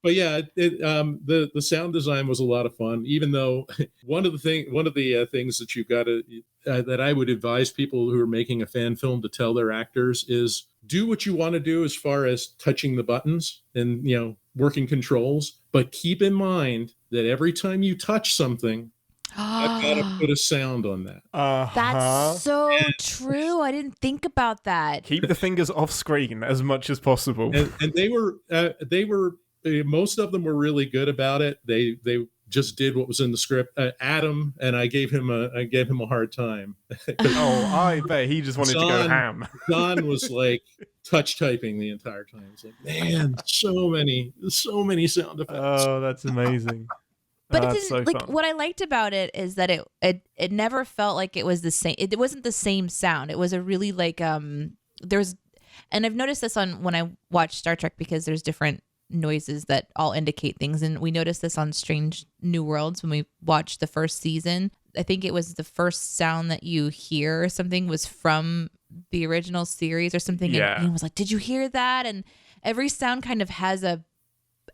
But yeah, the sound design was a lot of fun. Even though one of the things that you've got to that I would advise people who are making a fan film to tell their actors is do what you want to do as far as touching the buttons and working controls, but keep in mind that every time you touch something, I've got to put a sound on that. That's so true. I didn't think about that. Keep the fingers off screen as much as possible. And they were most of them were really good about it. They just did what was in the script. Adam, and I gave him a hard time. I bet he just wanted to go ham. Don was touch typing the entire time. It's man, so many sound effects. Oh, that's amazing. But it didn't, what I liked about it is that it never felt like it was the same. It wasn't the same sound. It was a really there's, and I've noticed this when I watch Star Trek, because there's different noises that all indicate things, and we noticed this on Strange New Worlds when we watched the first season. I think it was the first sound that you hear or something was from the original series or something. Yeah. And Ian was like, "Did you hear that?" And every sound kind of has a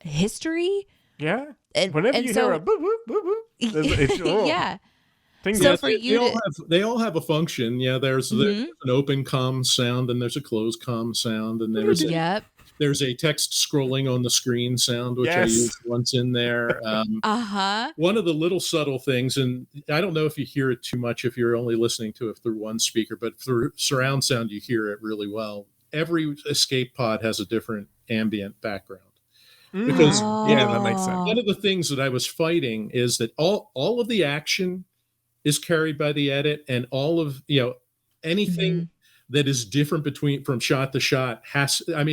history. Yeah. And, Whenever and you so, hear a boop, boop, boop, boop, yeah. So for you they all have a function. Yeah, there's an open comm sound, and there's a closed comm sound, and there's a text scrolling on the screen sound, which I use once in there. One of the little subtle things, and I don't know if you hear it too much if you're only listening to it through one speaker, but through surround sound, you hear it really well. Every escape pod has a different ambient background. Because that makes sense. One of the things that I was fighting is that all of the action is carried by the edit, and all of anything that is different from shot to shot I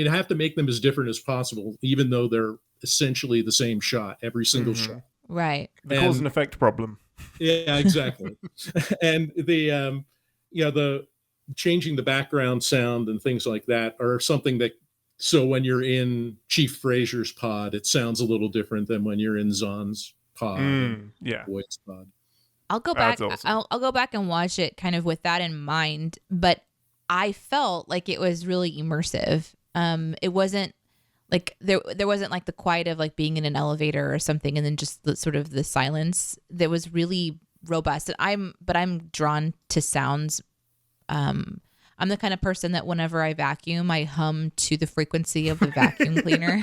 have to make them as different as possible, even though they're essentially the same shot, every single shot. Right. The cause and effect problem. Yeah, exactly. And the changing the background sound and things like that are something that, so when you're in Chief Fraser's pod, it sounds a little different than when you're in Zahn's pod, Boyd's pod. I'll go back. Awesome. I'll go back and watch it kind of with that in mind. But I felt like it was really immersive. It wasn't like there wasn't like the quiet of like being in an elevator or something, and then just the sort of the silence that was really robust. And I'm drawn to sounds. I'm the kind of person that whenever I vacuum, I hum to the frequency of the vacuum cleaner.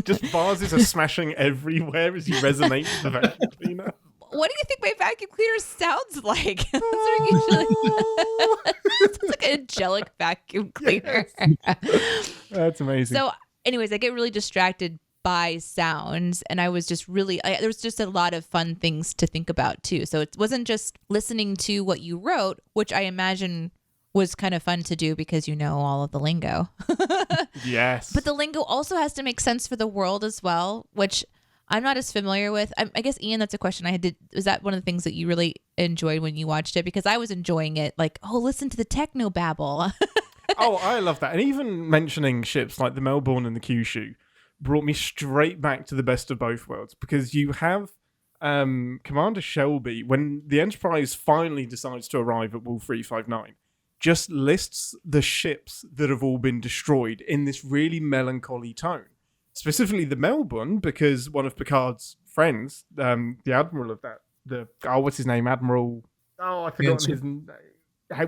Just vases are smashing everywhere as you resonate with the vacuum cleaner. What do you think my vacuum cleaner sounds like? It sounds like an angelic vacuum cleaner. Yes. That's amazing. So anyways, I get really distracted by sounds, and I was just really, there was just a lot of fun things to think about too. So it wasn't just listening to what you wrote, which I imagine was kind of fun to do because you know all of the lingo. Yes. But the lingo also has to make sense for the world as well, which I'm not as familiar with. I guess, Ian, that's a question I had. Was that one of the things that you really enjoyed when you watched it? Because I was enjoying it. Like, listen to the techno babble. Oh, I love that. And even mentioning ships like the Melbourne and the Kyushu brought me straight back to the best of both worlds. Because you have Commander Shelby, when the Enterprise finally decides to arrive at Wolf 359, just lists the ships that have all been destroyed in this really melancholy tone. Specifically the Melbourne, because one of Picard's friends, the admiral of that, what's his name? Admiral. Oh, I forgot his name.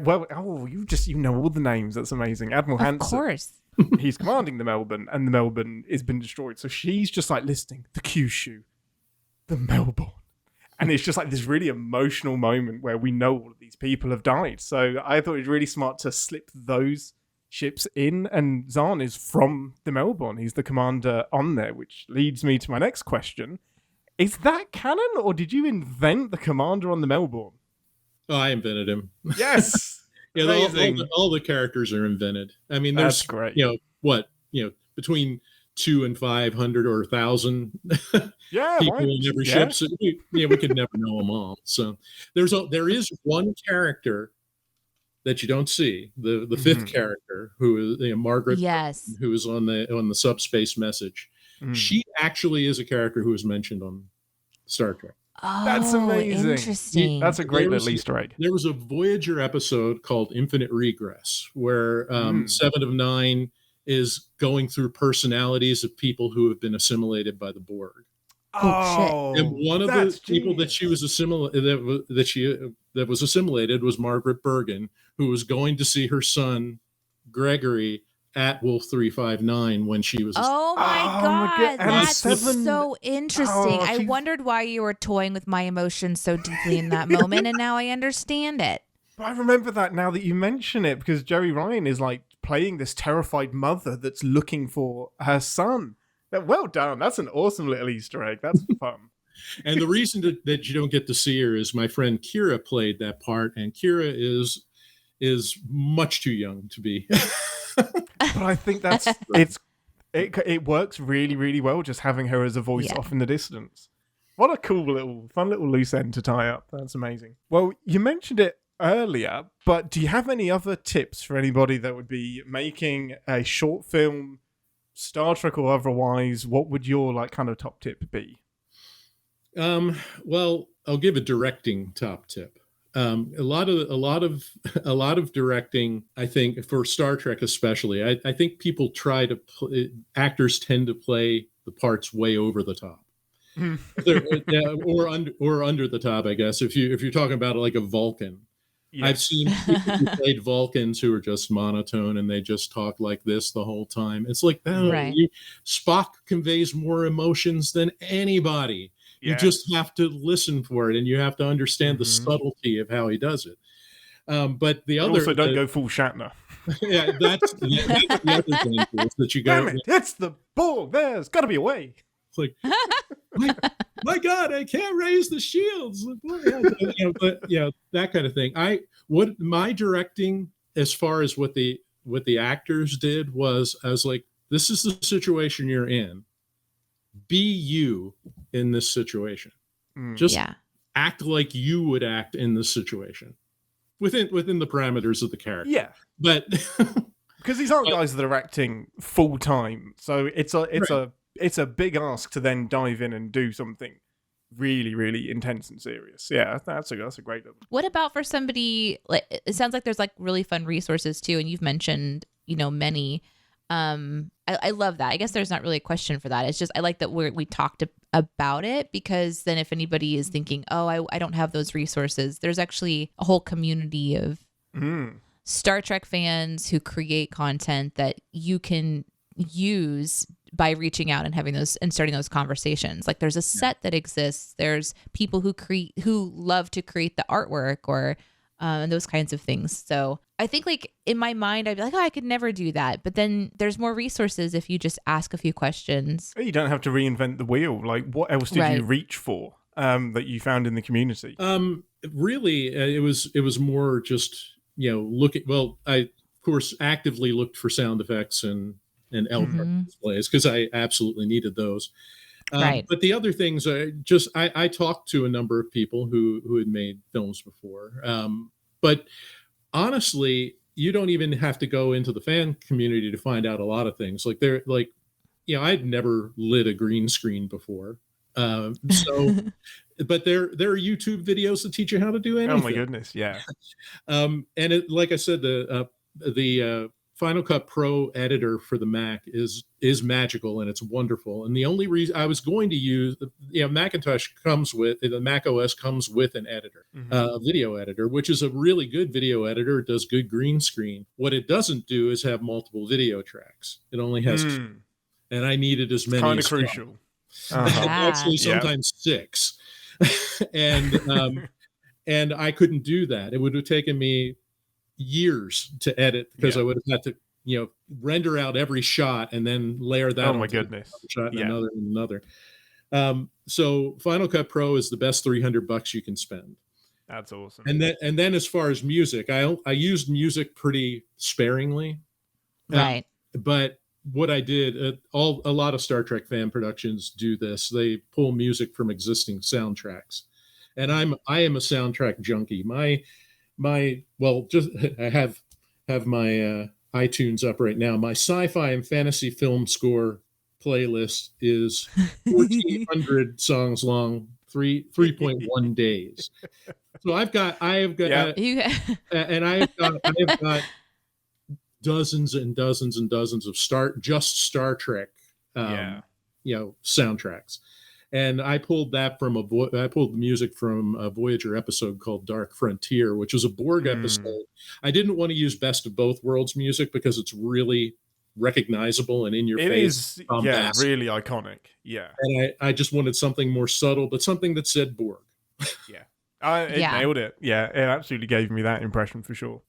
Well, you know all the names. That's amazing. Admiral Hansen. Of course. He's commanding the Melbourne, and the Melbourne has been destroyed. So she's just like listing the Kyushu, the Melbourne. And it's just like this really emotional moment where we know all of these people have died. So I thought it was really smart to slip those ships in, and Zahn is from the Melbourne. He's the commander on there, which leads me to my next question. Is that canon, or did you invent the commander on the Melbourne? Oh, I invented him. Yes. Yeah, all the characters are invented. I mean, there's great. Between 200 and 500 or 1,000 people in every ship. So we could never know them all. So there is one character that you don't see, the fifth character, who is Margaret, who is on the subspace message. She actually is a character who is mentioned on Star Trek. Oh, that's amazing. Interesting. That's a great little Easter egg. There was a Voyager episode called Infinite Regress, where 7 of 9 is going through personalities of people who have been assimilated by the Borg. Oh, shit. And one of the people that she was that was assimilated was Margaret Bergen, who was going to see her son Gregory at Wolf 359 when she was. Oh my God, that's so interesting. I wondered why you were toying with my emotions so deeply in that moment, and now I understand it. But I remember that now that you mention it, because Joey Ryan is like playing this terrified mother that's looking for her son. Well done. That's an awesome little Easter egg. That's fun. And the reason that you don't get to see her is my friend Kira played that part, and Kira is much too young to be. But I think it works really, really well just having her as a voice off in the distance. What a cool fun little loose end to tie up. That's amazing. Well, you mentioned it earlier, but do you have any other tips for anybody that would be making a short film, Star Trek or otherwise? What would your kind of top tip be? Well, I'll give a directing top tip. A lot of directing, I think, for Star Trek especially, I think people actors tend to play the parts way over the top. or under the top, I guess. If you're talking about it like a Vulcan, I've seen people who played Vulcans who are just monotone and they just talk like this the whole time. It's like, Spock conveys more emotions than anybody. Yeah. You just have to listen for it, and you have to understand the subtlety of how he does it. But the other, also don't go full Shatner. Yeah, that's the other thing is that you go. Damn it! It's the Borg. There's got to be a way. It's like, my God, I can't raise the shields. But that kind of thing. What my directing, as far as what the actors did, was I was like, this is the situation you're in. Be you in this situation. Just act like you would act in this situation within the parameters of the character. Yeah, but because these aren't guys that are acting full time, so it's a big ask to then dive in and do something really, really intense and serious. Yeah, that's a great one. What about for somebody, like, it sounds like there's like really fun resources too, and you've mentioned, many. I love that. I guess there's not really a question for that. It's just I like that we talked about it, because then if anybody is thinking, oh, I don't have those resources, there's actually a whole community of Star Trek fans who create content that you can use by reaching out and having those and starting those conversations. Like there's a set that exists. There's people who love to create the artwork or and those kinds of things. So I think, like, in my mind, I'd be like, oh, I could never do that. But then there's more resources if you just ask a few questions. You don't have to reinvent the wheel. Like, what else did you reach for that you found in the community? Really, it was more just, looking. Well, I, of course, actively looked for sound effects and LCART displays, because I absolutely needed those. But the other things are just, I talked to a number of people who had made films before. But honestly, you don't even have to go into the fan community to find out a lot of things. Like I'd never lit a green screen before. But there are YouTube videos that teach you how to do anything. Oh my goodness. Yeah. And it, like I said, the Final Cut Pro editor for the Mac is magical, and it's wonderful. And the only reason I was going to use, Macintosh the Mac OS comes with an editor, a video editor, which is a really good video editor. It does good green screen. What it doesn't do is have multiple video tracks. It only has two, and I needed as many. Kind of crucial. Actually, sometimes 6, and I couldn't do that. It would have taken me years to edit, because I would have had to render out every shot and then layer that on my goodness shot and another. So Final Cut Pro is the best $300 you can spend. That's awesome. And then as far as music, I used music pretty sparingly, but what I did, a lot of Star Trek fan productions do this. They pull music from existing soundtracks, and I am a soundtrack junkie. I have my iTunes up right now. My sci-fi and fantasy film score playlist is 1,400 songs long, 3.1 days. So I have got dozens and dozens and dozens of Star Trek, soundtracks. And I pulled that from I pulled the music from a Voyager episode called Dark Frontier, which was a Borg episode. I didn't want to use Best of Both Worlds music because it's really recognized and in your face. It is, really iconic. Yeah. And I just wanted something more subtle, but something that said Borg. It nailed it. Yeah, it absolutely gave me that impression for sure.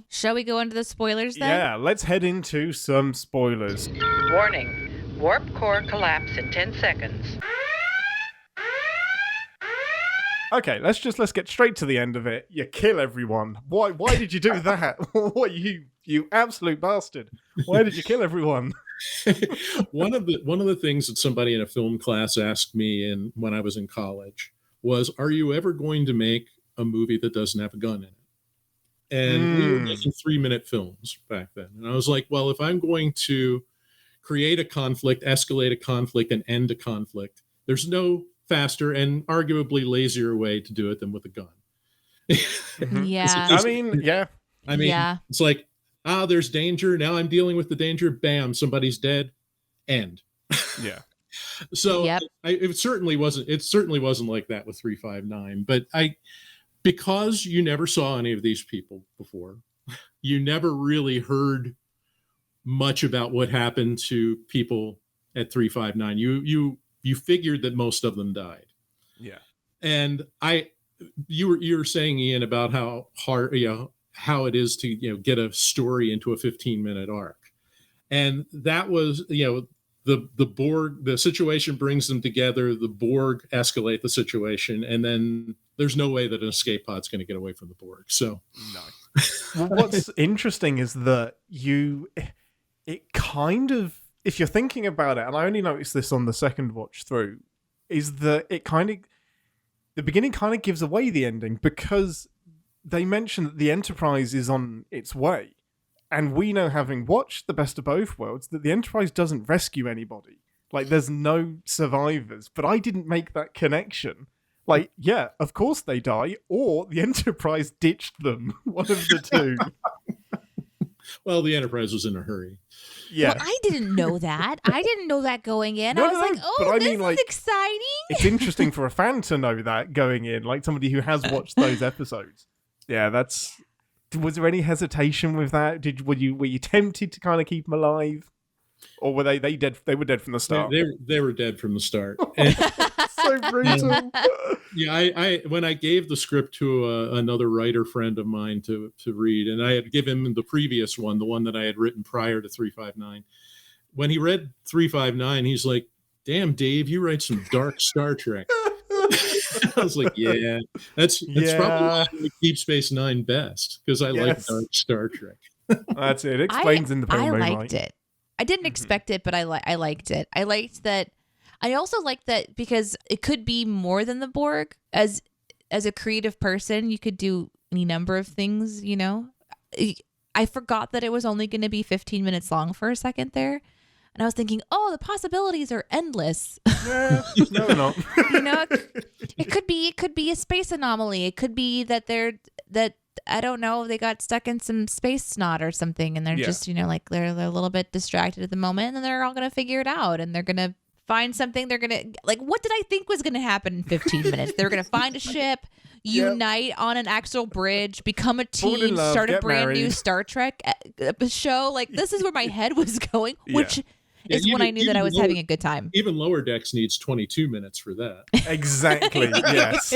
Shall we go into the spoilers then? Yeah, let's head into some spoilers. Warning. Warp core collapse in 10 seconds. Okay, let's get straight to the end of it. You kill everyone. Why did you do that? What, you absolute bastard. Why did you kill everyone? One of the things that somebody in a film class asked me when I was in college was, are you ever going to make a movie that doesn't have a gun in it? And we were making 3-minute films back then. And I was like, well, if I'm going to create a conflict, escalate a conflict, and end a conflict, there's no faster and arguably lazier way to do it than with a gun. It's like, there's danger. Now I'm dealing with the danger. Bam, somebody's dead. End. Yeah. So Yep. it certainly wasn't. It certainly wasn't like that with 359. But because you never saw any of these people before, you never really heard much about what happened to people at 359. You figured that most of them died. Yeah. And you were saying, Ian, about how hard, how it is to, get a story into a 15-minute arc. And that was, the Borg, the situation brings them together. The Borg escalate the situation, and then there's no way that an escape pod's going to get away from the Borg. So no. Well, what's interesting is that it kind of, if you're thinking about it, and I only noticed this on the second watch through, is that the beginning kind of gives away the ending, because they mention that the Enterprise is on its way. And we know, having watched The Best of Both Worlds, that the Enterprise doesn't rescue anybody. Like, there's no survivors. But I didn't make that connection. Like, yeah, of course they die, or the Enterprise ditched them. One of the two. Well, the Enterprise was in a hurry. Yeah. Well, I didn't know that. I didn't know that going in. No, I was no, like, no, oh, but I this mean, is like, exciting. It's interesting for a fan to know that going in, like somebody who has watched those episodes. Yeah, that's... Was there any hesitation with that? Were you tempted to kind of keep them alive, or were they dead? They were dead from the start. They were dead from the start. So brutal. Yeah, I when I gave the script to another writer friend of mine to read, and I had given him the previous one, the one that I had written prior to 359. When he read 359, he's like, "Damn, Dave, you write some dark Star Trek." I was like, yeah, that's probably why I like Deep Space Nine best, because I like dark Star Trek. That's it. It explains in the film. I liked it. I didn't expect it, but I liked it. I liked that. I also liked that because it could be more than the Borg. As a creative person, you could do any number of things, I forgot that it was only going to be 15 minutes long for a second there. And I was thinking, oh, the possibilities are endless. No, they're not. It could be a space anomaly. It could be that I don't know, they got stuck in some space snot or something, and they're just, like they're a little bit distracted at the moment, and then they're all gonna figure it out, and they're gonna find something. They're gonna, like, what did I think was gonna happen in 15 minutes? They're gonna find a ship, unite on an actual bridge, become a team, love, start a get brand new married. Star Trek show. Like, this is where my head was going, which is Yeah, when I knew that I was having a good time. Even Lower Decks needs 22 minutes for that. Exactly. Yes.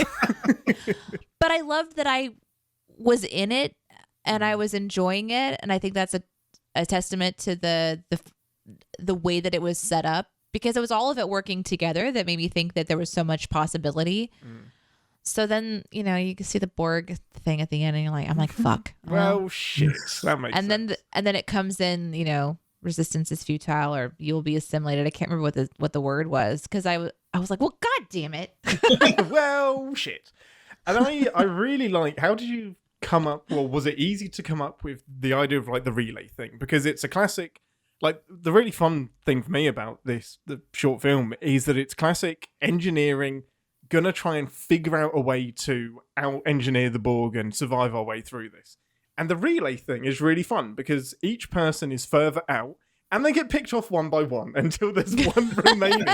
But I loved that I was in it and I was enjoying it, and I think that's a testament to the way that it was set up, because it was all of it working together that made me think that there was so much possibility. So then, you can see the Borg thing at the end, and I'm like, fuck. Well, shit. That makes sense. And then it comes in, resistance is futile, or you will be assimilated. I can't remember what the word was, because I was like, well, god damn it. Well, shit. And I really like, how did you come up, well, was it easy to come up with the idea of like the relay thing? Because it's a classic, like the really fun thing for me about the short film is that it's classic engineering, gonna try and figure out a way to out-engineer the Borg and survive our way through this. And the relay thing is really fun because each person is further out and they get picked off one by one until there's one remaining.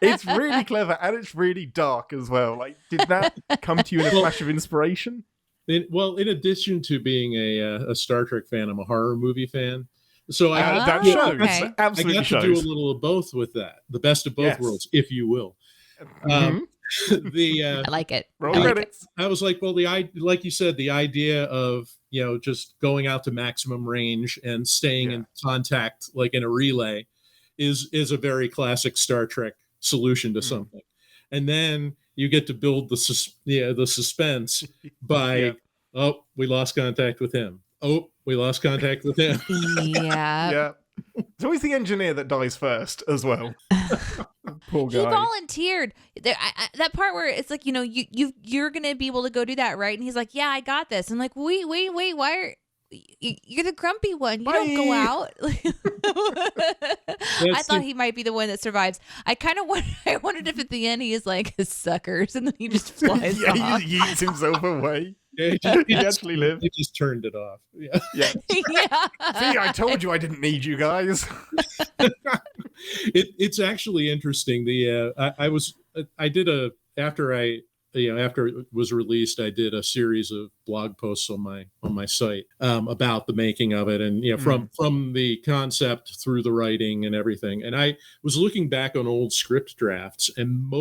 It's really clever and it's really dark as well. Like, did that come to you in a flash of inspiration? In addition to being a Star Trek fan, I'm a horror movie fan. So that shows. Okay. Absolutely I got shows. to do a little of both with that. The best of both worlds, if you will. I like it. Roll I like credits. I was like, well, like you said, the idea of, just going out to maximum range and staying in contact, like in a relay, is a very classic Star Trek solution to something. And then you get to build the suspense by, oh, we lost contact with him. Oh, we lost contact with him. Yeah. Yeah. It's always the engineer that dies first as well. Poor guy. He volunteered. That part where it's like, you're gonna be able to go do that, right? And he's like, yeah, I got this. I'm like, wait, why are you're the grumpy one? You don't go out. I thought he might be the one that survives. I wondered if at the end he is like suckers, and then he just flies off. He yeets himself away. Yeah, he actually lived. He just turned it off. Yeah. Yeah. Yeah. See, I told you I didn't need you guys. It's actually interesting. After it was released, I did a series of blog posts on my site about the making of it, and from the concept through the writing and everything. And I was looking back on old script drafts, and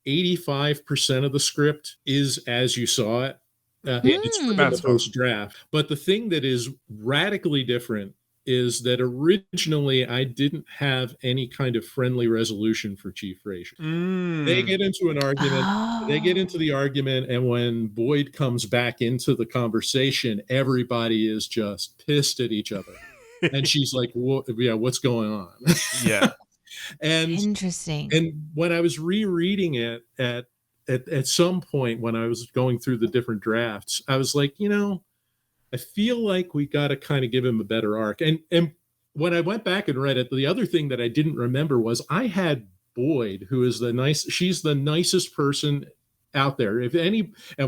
85% of the script is as you saw it. It's from the first draft. But the thing that is radically different is that originally I didn't have any kind of friendly resolution for Chief Frazier. They get into an argument. They get into the argument, and when Boyd comes back into the conversation, everybody is just pissed at each other. And she's like, what's going on? Yeah. And interesting. And when I was rereading it at some point when I was going through the different drafts, I was like, I feel like we got to kind of give him a better arc. And when I went back and read it, the other thing that I didn't remember was I had Boyd, who is she's the nicest person out there.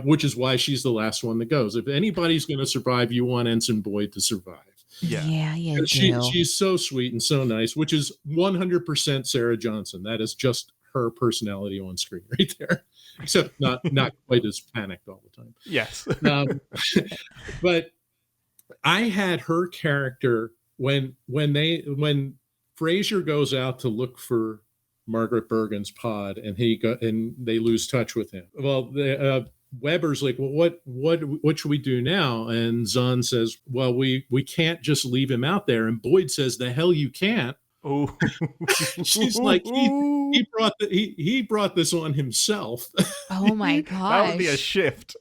Which is why she's the last one that goes. If anybody's going to survive, you want Ensign Boyd to survive. Yeah. She's so sweet and so nice, which is 100% Sarah Johnson. That is just her personality on screen right there, except not quite as panicked all the time. Yes. But I had her character when Frazier goes out to look for Margaret Bergen's pod, and they lose touch with him. Well, Weber's like, well, what should we do now? And Zahn says, well, we can't just leave him out there. And Boyd says, the hell you can't. Oh, she's like, he brought this on himself. Oh my gosh, that would be a shift.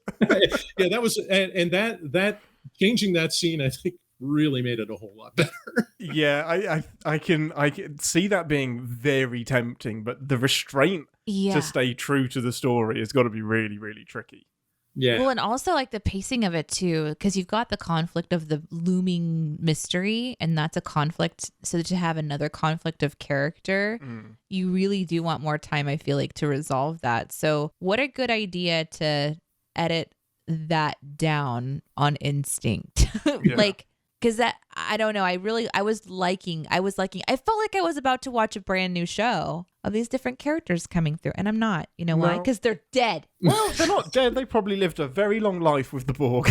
Yeah, that was, and that changing that scene, I think, really made it a whole lot better. Yeah, I can see that being very tempting, but the restraint to stay true to the story has got to be really, really tricky. Yeah. Well, and also like the pacing of it too, because you've got the conflict of the looming mystery, and that's a conflict. So to have another conflict of character, you really do want more time, I feel like, to resolve that. So what a good idea to edit that down on instinct. Like, because that, I don't know, I felt like I was about to watch a brand new show of these different characters coming through, and I'm not. You know why? Because they're dead. Well, they're not dead. They probably lived a very long life with the Borg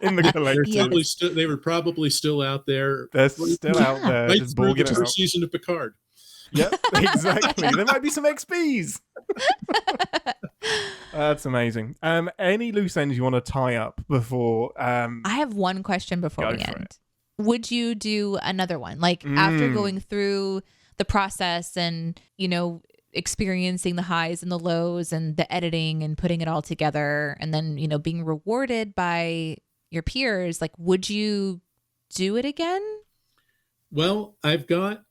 in the collective. They were probably still out there. They're still out there. Right just through the Borging first season of Picard. Yep, exactly. There might be some XPs. That's amazing. Any loose ends you want to tie up before? I have one question before we end. Would you do another one? Like after going through the process and, experiencing the highs and the lows and the editing and putting it all together, and then, being rewarded by your peers, like, would you do it again? Well, I've got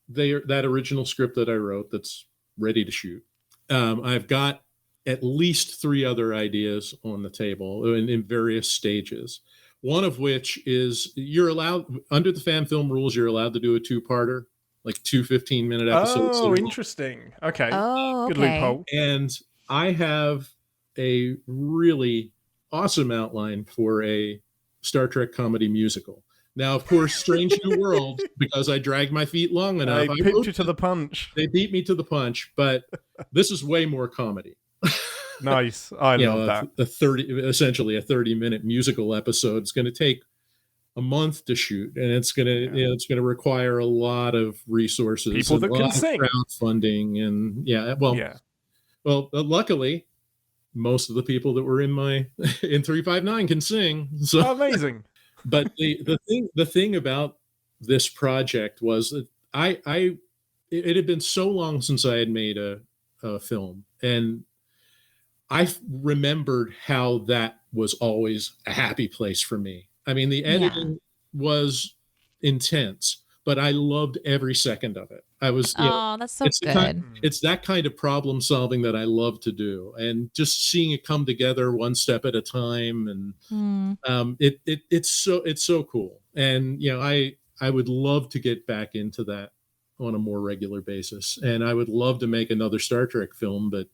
that original script that I wrote that's ready to shoot. I've got at least 3 other ideas on the table in various stages. One of which is you're allowed, under the fan film rules, you're allowed to do a 2-parter, like 2 15-minute episodes. Oh, interesting. Okay. Oh, okay. Good loophole. And I have a really awesome outline for a Star Trek comedy musical. Now, of course, Strange New World, because I dragged my feet long enough. They beat you to the punch. They beat me to the punch, but this is way more comedy. Nice. I love that. Essentially a 30-minute musical episode. It's going to take a month to shoot, and it's going to require a lot of resources, people that can sing, crowdfunding, and well, luckily, most of the people that were in 359 can sing. So amazing. But the thing about this project was that it had been so long since I had made a film, and I remembered how that was always a happy place for me. I mean, the editing was intense, but I loved every second of it. That's so good. It's that kind of problem solving that I love to do, and just seeing it come together one step at a time, and it's so cool. And I would love to get back into that on a more regular basis, and I would love to make another Star Trek film, but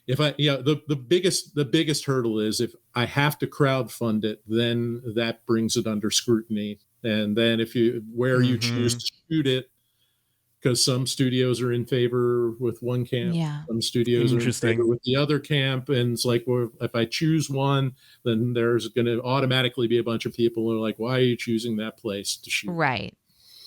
if the biggest hurdle is if I have to crowdfund it, then that brings it under scrutiny. And then if you choose to shoot it because some studios are in favor with one camp, Yeah. some studios are in Interesting. favor with the other camp, and it's like, well, if I choose one, then there's going to automatically be a bunch of people who are like, why are you choosing that place to shoot? Right.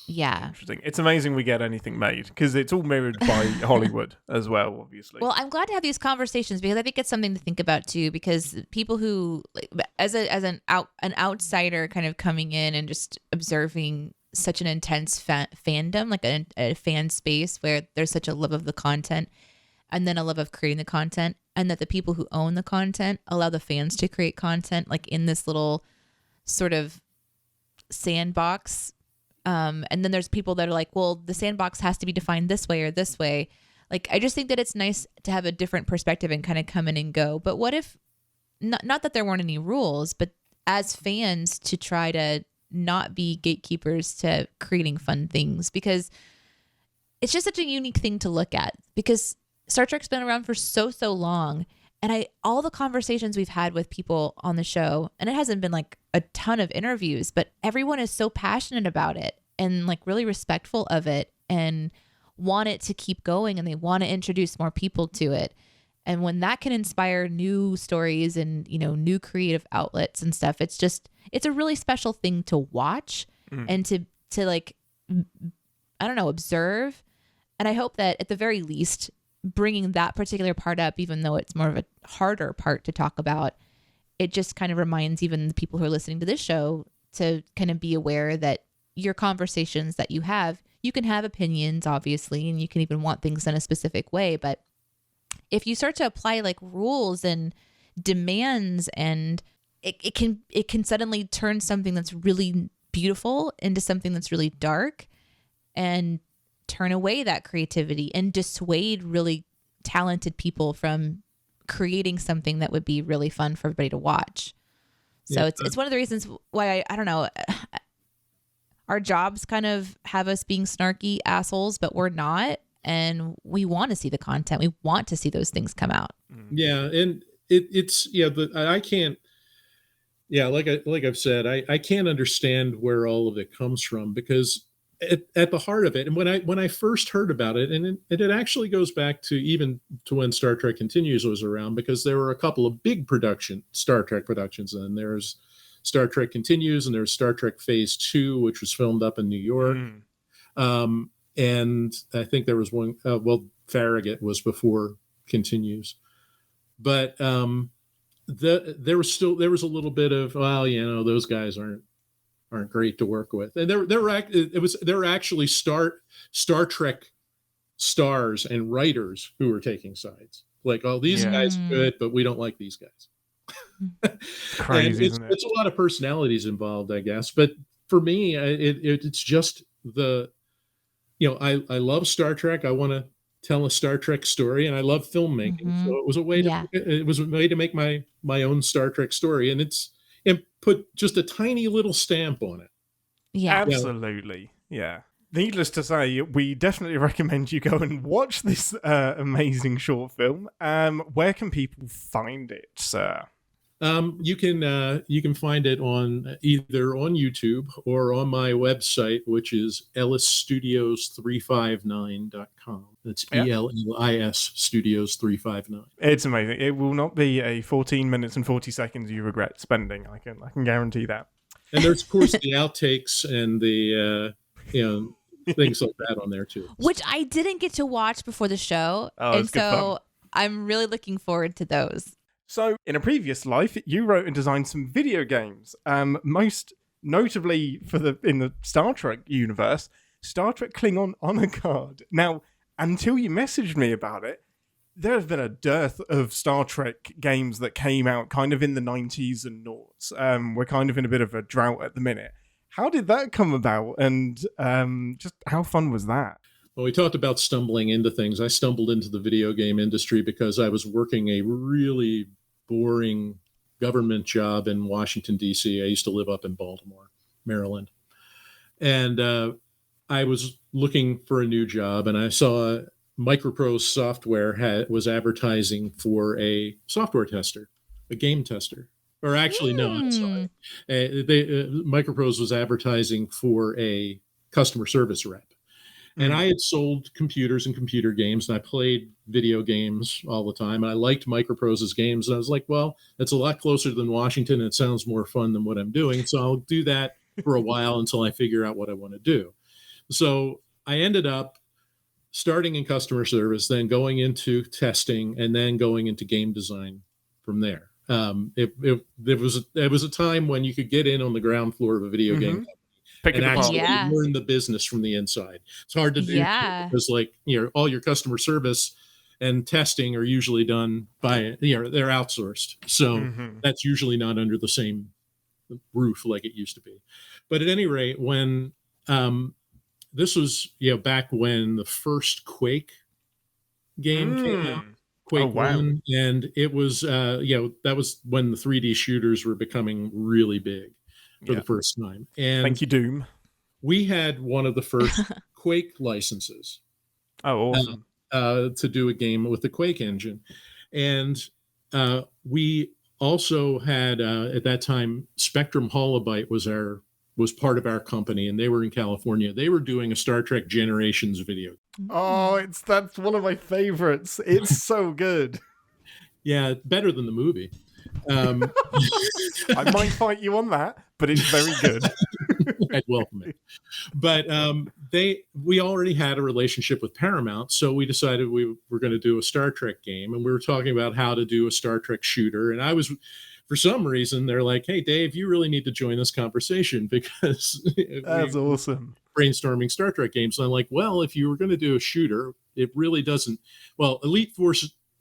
Yeah. Interesting. It's amazing we get anything made because it's all mirrored by Hollywood as well, obviously. Well, I'm glad to have these conversations because I think it's something to think about too. Because people who, like, as an outsider, kind of coming in and just observing such an intense fandom, like a fan space where there's such a love of the content, and then a love of creating the content, and that the people who own the content allow the fans to create content, like in this little sort of sandbox. And then there's people that are like, well, the sandbox has to be defined this way or this way. Like, I just think that it's nice to have a different perspective and kind of come in and go. But what if, not that there weren't any rules, but as fans to try to not be gatekeepers to creating fun things, because it's just such a unique thing to look at, because Star Trek's been around for so long. And all the conversations we've had with people on the show, and it hasn't been like a ton of interviews, but everyone is so passionate about it and like really respectful of it and want it to keep going, and they want to introduce more people to it. And when that can inspire new stories and, you know, new creative outlets and stuff, it's a really special thing to watch and to like, I don't know, observe. And I hope that at the very least, bringing that particular part up, even though it's more of a harder part to talk about, it just kind of reminds even the people who are listening to this show to kind of be aware that your conversations that you can have opinions, obviously, and you can even want things in a specific way. But if you start to apply like rules and demands, and it can suddenly turn something that's really beautiful into something that's really dark, and turn away that creativity and dissuade really talented people from creating something that would be really fun for everybody to watch. So Yeah. it's one of the reasons why I don't know, our jobs kind of have us being snarky assholes, but we're not. And we want to see the content. We want to see those things come out. Yeah. And I can't, like I've said, I can't understand where all of it comes from, because at the heart of it, and when I first heard about it, and it actually goes back to even to when Star Trek Continues was around, because there were a couple of big Star Trek productions, and there's Star Trek Continues, and there's Star Trek Phase 2, which was filmed up in New York. And I think there was one, Farragut was before Continues, but there was a little bit of, well, you know, those guys aren't great to work with, and there were actually Star Trek stars and writers who were taking sides, like, oh, these guys are good, but we don't like these guys. Crazy, isn't it? It's a lot of personalities involved, I guess. But for me, it's just I love Star Trek. I want to tell a Star Trek story, and I love filmmaking. So it was a way to make my own Star Trek story, and put just a tiny little stamp on it. Yeah, absolutely. Yeah. Needless to say, we definitely recommend you go and watch this amazing short film. Where can people find it, sir? You can find it either on YouTube or on my website, which is ellisstudios359.com. That's ELLIS Studios 359. It's amazing. It will not be a 14 minutes and 40 seconds you regret spending. I can guarantee that. And there's, of course, the outtakes and the things like that on there too, which I didn't get to watch before the show, and so I'm really looking forward to those. So, in a previous life, you wrote and designed some video games, most notably in the Star Trek universe, Star Trek Klingon Honor Guard. Now, until you messaged me about it, there have been a dearth of Star Trek games that came out kind of in the 90s and noughts. We're kind of in a bit of a drought at the minute. How did that come about, and just how fun was that? Well, we talked about stumbling into things. I stumbled into the video game industry because I was working a really boring government job in Washington, D.C. I used to live up in Baltimore, Maryland. And I was looking for a new job, and I saw Microprose Software was advertising for a software tester, a game tester. Or actually, no, I'm sorry. Microprose was advertising for a customer service rep. And I had sold computers and computer games, and I played video games all the time. And I liked Microprose's games. And I was like, well, that's a lot closer than Washington. And it sounds more fun than what I'm doing. So I'll do that for a while until I figure out what I want to do. So I ended up starting in customer service, then going into testing, and then going into game design from there. It was a time when you could get in on the ground floor of a video game and actually learn the business from the inside. It's hard to do because, like, all your customer service and testing are usually done by, they're outsourced. So that's usually not under the same roof like it used to be. But at any rate, when this was, back when the first Quake game came out. Quake 1, and it was that was when the 3D shooters were becoming really big for the first time. And thank you, Doom. We had one of the first Quake licenses. Oh, awesome. To do a game with the Quake engine. And we also had at that time Spectrum Holobyte was part of our company, and they were in California. They were doing a Star Trek Generations video. Oh, that's one of my favorites. It's so good. Yeah, better than the movie. I might fight you on that, but it's very good. I'd welcome it. But we already had a relationship with Paramount, so we decided we were going to do a Star Trek game, and we were talking about how to do a Star Trek shooter. And I was, for some reason, they're like, "Hey, Dave, you really need to join this conversation because that's awesome." Brainstorming Star Trek games. And I'm like, well, if you were going to do a shooter, it really doesn't. Well,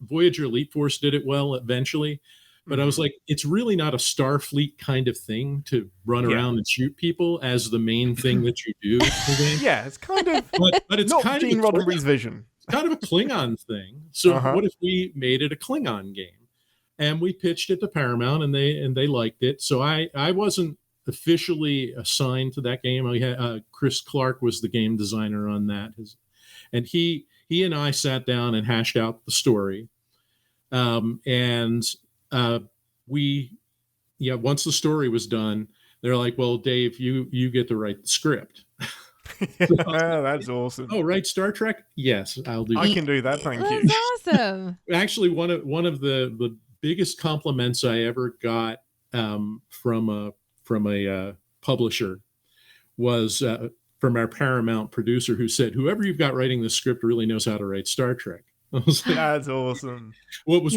Voyager Elite Force did it well eventually. But I was like, it's really not a Starfleet kind of thing to run around and shoot people as the main thing that you do. Yeah, it's kind of, but it's not kind Gene of Roddenberry's vision. It's kind of a Klingon thing. So what if we made it a Klingon game? And we pitched it to Paramount, and they liked it. So I wasn't officially assigned to that game. I had Chris Clark was the game designer on that, and he and I sat down and hashed out the story. Once the story was done, they're like, well, Dave, you get to write the script. That's awesome. Oh, write Star Trek? Yes, I'll do that. I can do that, thank you. That's awesome. Actually, one of the biggest compliments I ever got from a publisher was from our Paramount producer, who said, whoever you've got writing the script really knows how to write Star Trek. I was like, that's awesome. What was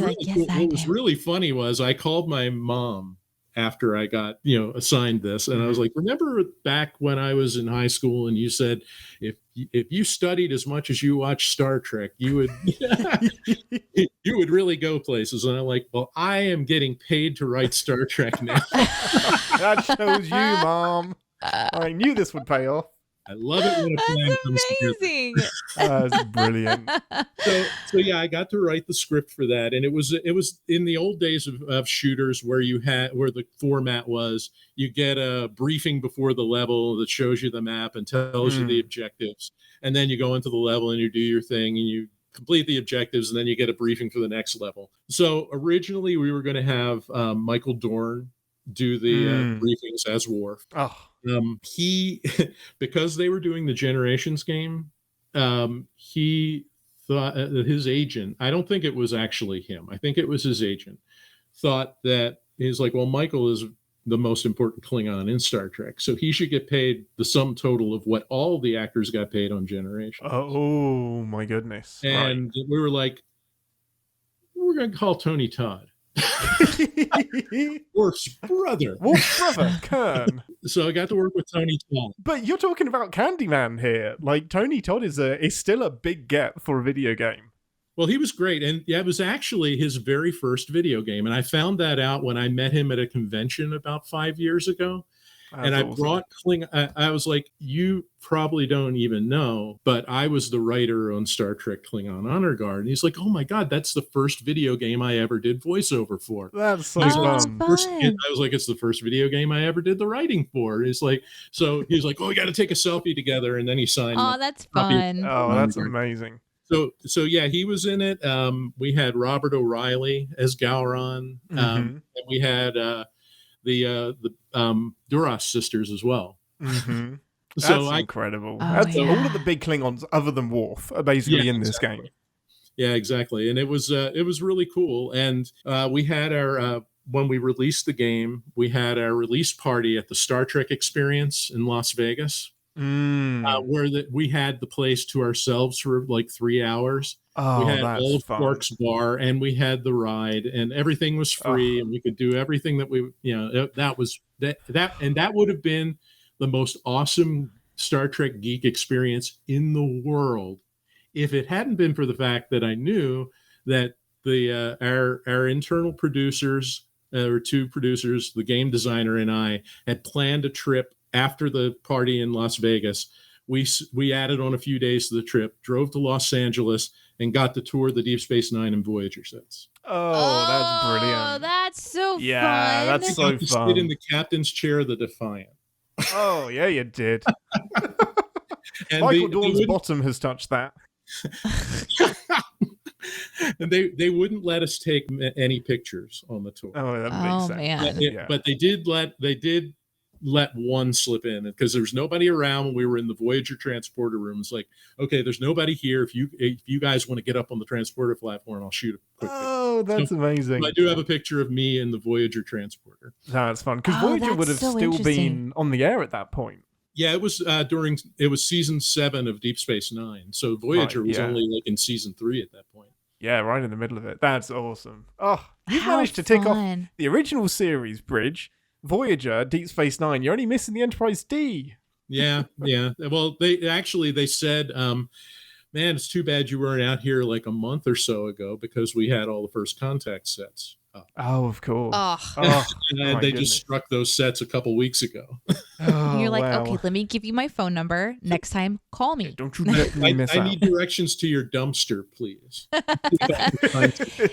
really funny was I called my mom after I got assigned this, and I was like, remember back when I was in high school and you said if you studied as much as you watched Star Trek, you would you would really go places. And I'm like, well, I am getting paid to write Star Trek now. That shows you, Mom. I knew this would pay off. I love it when a plan comes together. Amazing. That's brilliant. So yeah, I got to write the script for that, and it was in the old days of shooters where the format was you get a briefing before the level that shows you the map and tells you the objectives, and then you go into the level and you do your thing and you complete the objectives, and then you get a briefing for the next level. So originally we were going to have Michael Dorn do the briefings as Worf. Oh. He, because they were doing the Generations game, he thought his agent, I don't think it was actually him, I think it was his agent, thought that he's like, well, Michael is the most important Klingon in Star Trek, so he should get paid the sum total of what all the actors got paid on Generations. Oh my goodness. And we were like, we're going to call Tony Todd. Worf's brother, Kern. So I got to work with Tony Todd. But you're talking about Candyman here. Like, Tony Todd is still a big get for a video game. Well, he was great, and it was actually his very first video game, and I found that out when I met him at a convention about 5 years ago. That's awesome. I brought Klingon. I was like, you probably don't even know, but I was the writer on Star Trek Klingon Honor Guard. And he's like, oh my God, that's the first video game I ever did voiceover for. That's so fun. fun. I was like, it's the first video game I ever did the writing for. It's like, so he was like, oh, we got to take a selfie together. And then he signed. Oh, that's fun. Oh, that's amazing. So yeah, he was in it. We had Robert O'Reilly as Gowron. And we had the Duras sisters as well. That's incredible. Oh, That's yeah. all of the big Klingons other than Worf are basically in this game. Yeah, exactly. And it was really cool. And we had our when we released the game, we had our release party at the Star Trek Experience in Las Vegas, where we had the place to ourselves for like 3 hours. Oh, we had that's all of fun. Quark's bar, and we had the ride, and everything was free, and we could do everything that we, that would have been the most awesome Star Trek geek experience in the world if it hadn't been for the fact that I knew that the our internal producers, or two producers, the game designer and I, had planned a trip after the party in Las Vegas. We added on a few days to the trip, drove to Los Angeles, and got to tour the Deep Space Nine and Voyager sets. Oh, that's brilliant. Oh, that's so fun. Yeah, that's so to fun. sit in the captain's chair of the Defiant. Oh, yeah, you did. And Michael Dorn's bottom has touched that. And they wouldn't let us take any pictures on the tour. Oh, that makes sense. Man. But they did let one slip in, because there was nobody around when we were in the Voyager transporter room. It's like, okay, there's nobody here. If you guys want to get up on the transporter platform, I'll shoot a quick picture. Oh, that's amazing. I do have a picture of me in the Voyager transporter. That's fun, because Voyager would have still been on the air at that point. Yeah, it was season 7 of Deep Space Nine. So Voyager was only like in season 3 at that point. Yeah, right in the middle of it. That's awesome. Oh, you've managed to tick off the original series, Bridge, Voyager, Deep Space Nine. You're only missing the Enterprise D. Yeah. Well, they said, man, it's too bad you weren't out here like a month or so ago, because we had all the First Contact sets up. Oh, of course. And they just struck those sets a couple weeks ago. And you're like, okay, let me give you my phone number. Next time, call me. Don't you let me miss out. I need directions to your dumpster, please.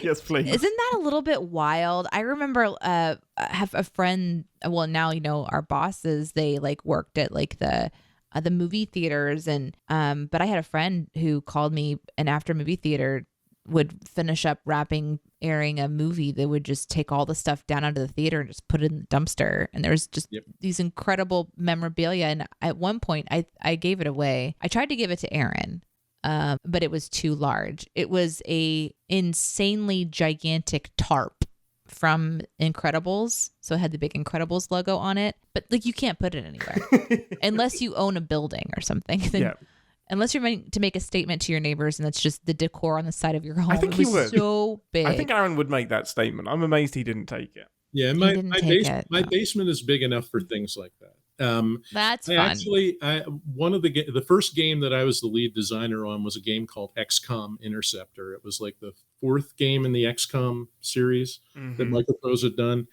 Yes, please. Isn't that a little bit wild? I remember I have a friend, well, now, our bosses, they like worked at like the movie theaters, and but I had a friend who called me, and after movie theater would finish up airing a movie, they would just take all the stuff down onto the theater and just put it in the dumpster. And there was just these incredible memorabilia. And at one point I gave it away. I tried to give it to Aaron, but it was too large. It was a insanely gigantic tarp from Incredibles. So it had the big Incredibles logo on it, but like you can't put it anywhere unless you own a building or something. Then, unless you're meant to make a statement to your neighbors, and that's just the decor on the side of your home. I think he would. So big. I think Aaron would make that statement. I'm amazed he didn't take it. Yeah, my basement is big enough for things like that. That's fun. Actually, one of the first game that I was the lead designer on was a game called XCOM Interceptor. It was like the 4th game in the XCOM series that Microprose had done,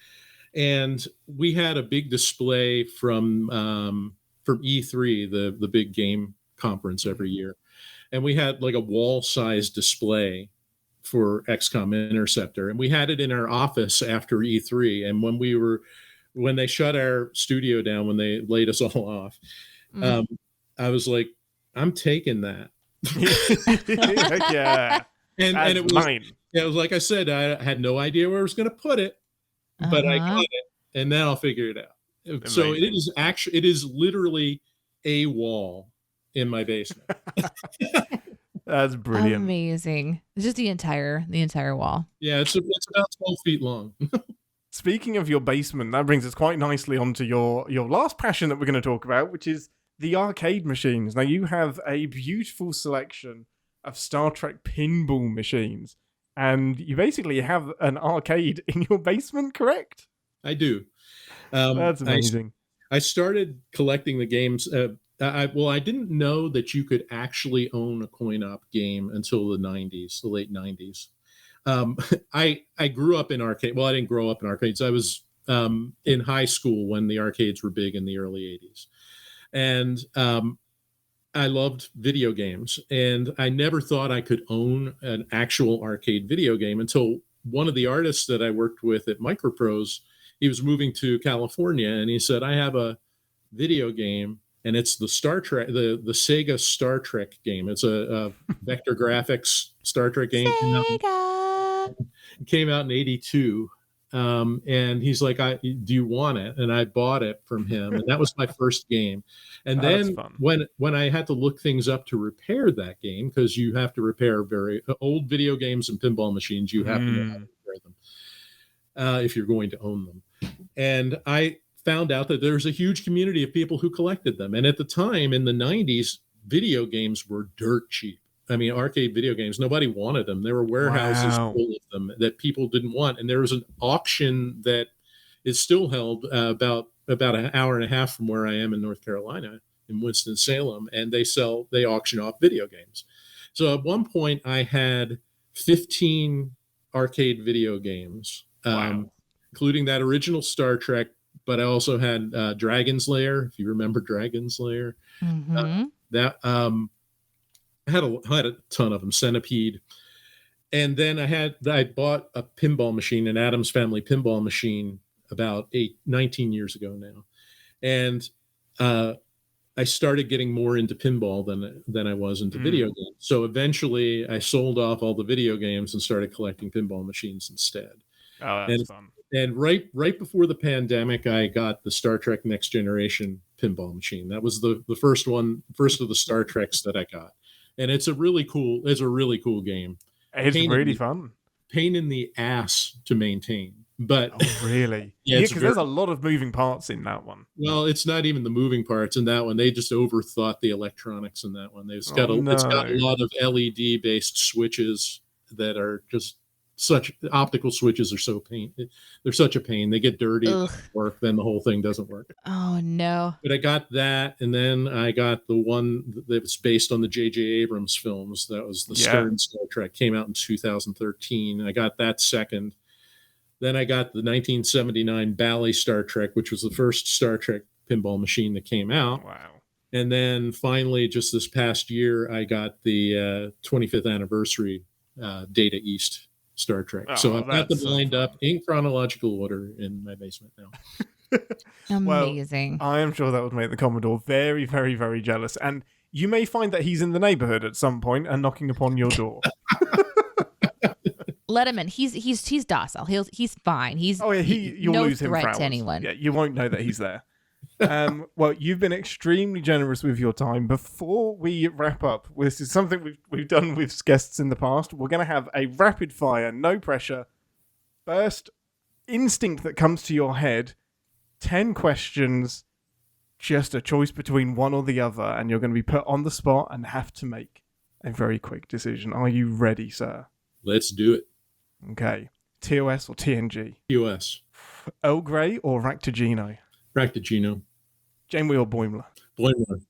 and we had a big display from E3, the big game conference every year, and we had like a wall-sized display for XCOM Interceptor, and we had it in our office after E3. And when they shut our studio down, when they laid us all off, I was like, I'm taking that. Yeah, and it was mine. Yeah, it was like I said, I had no idea where I was going to put it, but I got it, and then I'll figure it out. Amazing. So it is literally a wall in my basement. That's brilliant. Amazing. It's just the entire wall. Yeah, it's about 12 feet long. Speaking of your basement, that brings us quite nicely onto your last passion that we're going to talk about, which is the arcade machines. Now, you have a beautiful selection of Star Trek pinball machines, and you basically have an arcade in your basement, correct? I do. That's amazing. I started collecting the games. I didn't know that you could actually own a coin-op game until the late 90s. I grew up in arcade. Well, I didn't grow up in arcades. I was in high school when the arcades were big in the early 80s. And I loved video games. And I never thought I could own an actual arcade video game until one of the artists that I worked with at Microprose, he was moving to California, and he said, I have a video game, and it's the Star Trek, the Sega Star Trek game. It's a vector graphics Star Trek game. Sega. It came out in 82. And he's like, do you want it? And I bought it from him. And that was my first game. And then when I had to look things up to repair that game, because you have to repair very old video games and pinball machines, you have to know how to repair them if you're going to own them. And I found out that there's a huge community of people who collected them. And at the time in the 90s, video games were dirt cheap. I mean, arcade video games, nobody wanted them. There were warehouses full of them that people didn't want. And there was an auction that is still held about an hour and a half from where I am in North Carolina, in Winston-Salem, and they auction off video games. So at one point I had 15 arcade video games, including that original Star Trek, but I also had Dragon's Lair, if you remember Dragon's Lair. I had a ton of them, Centipede. And then I bought a pinball machine, an Addams Family pinball machine, about 19 years ago now. And I started getting more into pinball than I was into video games. So eventually I sold off all the video games and started collecting pinball machines instead. Oh, that's fun. And right before the pandemic, I got the Star Trek Next Generation pinball machine. That was the first of the Star Treks that I got. And it's a really cool game. It's really fun. Pain in the ass to maintain. But really? Yeah, because there's a lot of moving parts in that one. Well, it's not even the moving parts in that one. They just overthought the electronics in that one. It's got a lot of LED based switches that are just optical switches are they're such a pain. They get dirty, work, then the whole thing doesn't work. Oh no. But I got that, and then I got the one that was based on the J.J. Abrams films. That was the Stern Star Trek, came out in 2013. I got that second. Then I got the 1979 Bally Star Trek, which was the first Star Trek pinball machine that came out. Wow. And then finally, just this past year, I got the 25th anniversary Data East Star Trek. So I've got them lined up in chronological order in my basement now. Amazing. Well, I am sure that would make the Commodore very, very, very jealous. And you may find that he's in the neighborhood at some point and knocking upon your door. Let him in. He's docile. He's fine. You'll no lose him for threat hours. To anyone. Yeah, you won't know that he's there. Well, you've been extremely generous with your time. Before we wrap up, this is something we've done with guests in the past. We're going to have a rapid fire, no pressure. First instinct that comes to your head, 10 questions, just a choice between one or the other, and you're going to be put on the spot and have to make a very quick decision. Are you ready, sir? Let's do it. Okay. TOS or TNG? TOS. Earl Grey or Ractigino? Ractigino. Janeway or Boimler? Boimler.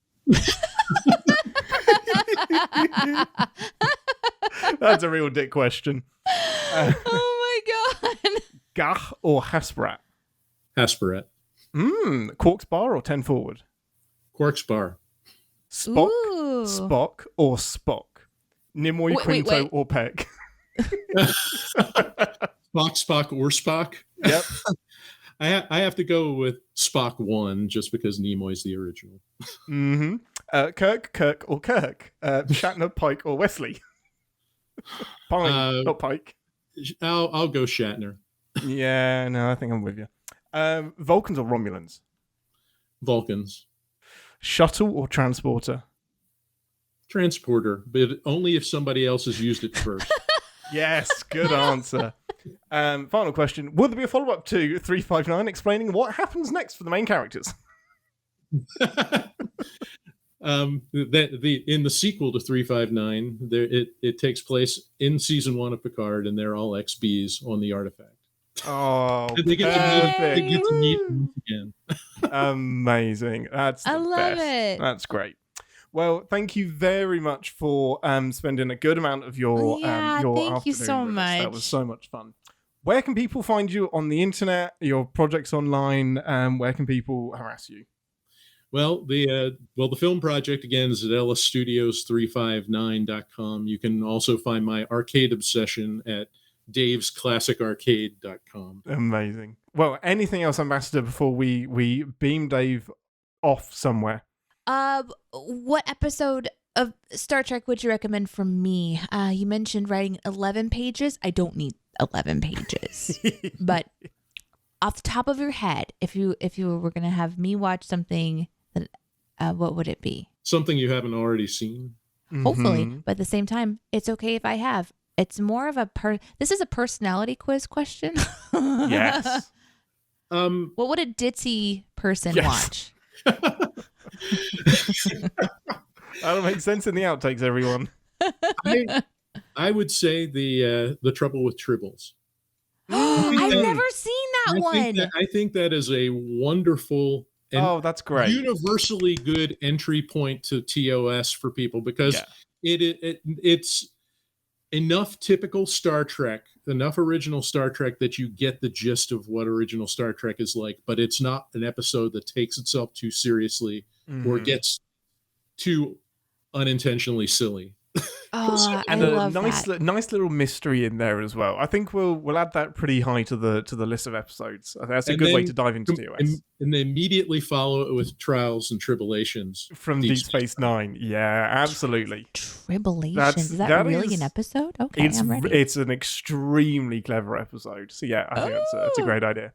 That's a real dick question. Oh my god. Gach or Hasperat? Hasperat. Quark's bar or 10 forward? Quark's bar. Spock, Ooh. Spock or Spock? Nimoy, Quinto wait. or Peck? Spock or Spock? Yep. I have to go with Spock 1 just because Nimoy's the original. Kirk or Kirk? Shatner, Pike or Wesley? Pine, not Pike. I'll go Shatner. Yeah, no, I think I'm with you. Vulcans or Romulans? Vulcans. Shuttle or transporter? Transporter, but only if somebody else has used it first. Yes, good answer. Final question. Will there be a follow-up to 359 explaining what happens next for the main characters? In the sequel to 359, it takes place in season 1 of Picard, and they're all XBs on the artifact. Oh, they get to meet them again. Amazing. That's the I love best. it. That's great. Well, thank you very much for spending a good amount of your thank you afternoon so with us. much. That was so much fun. Where can people find you on the internet? Your projects online? Where can people harass you? Well, the film project again is at ellisstudios359.com. You can also find my arcade obsession at davesclassicarcade.com. Amazing. Well, anything else, Ambassador, before we beam Dave off somewhere? What episode of Star Trek would you recommend from me? You mentioned writing 11 pages. I don't need 11 pages. But off the top of your head, if you were going to have me watch something, that, what would it be? Something you haven't already seen. Hopefully. But at the same time, it's okay if I have. It's more of this is a personality quiz question. Yes. What would a ditzy person watch? That'll make sense in the outtakes, everyone. I would say the Trouble with Tribbles. I've never seen that one. I think that is a wonderful and that's great. Universally good entry point to TOS for people because it's enough typical Star Trek, enough original Star Trek that you get the gist of what original Star Trek is like, but it's not an episode that takes itself too seriously or gets too unintentionally silly. Oh, and I love that. Nice little mystery in there as well. I think we'll add that pretty high to the list of episodes. I think that's a good way to dive into TOS. And they immediately follow it with Trials and Tribble-ations from Deep Space Nine. Yeah, absolutely. Tribble-ations. Is that really an episode? Okay, I'm ready. It's an extremely clever episode. So yeah, I think that's a great idea.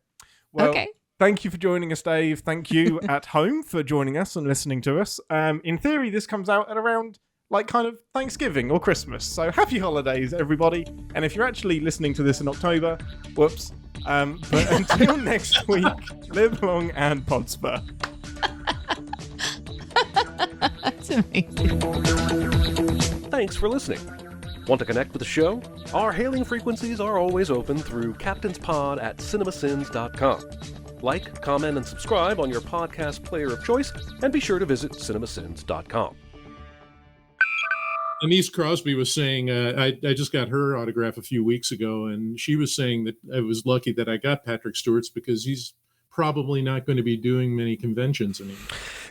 Well, thank you for joining us, Dave. Thank you at home for joining us and listening to us. In theory, this comes out at around kind of Thanksgiving or Christmas. So happy holidays, everybody. And if you're actually listening to this in October, whoops. But until next week, live long and Podsper. That's amazing. Thanks for listening. Want to connect with the show? Our hailing frequencies are always open through captainspod@cinemasins.com. Like, comment, and subscribe on your podcast player of choice, and be sure to visit cinemasins.com. Denise Crosby was saying, I just got her autograph a few weeks ago, and she was saying that I was lucky that I got Patrick Stewart's because he's probably not going to be doing many conventions anymore.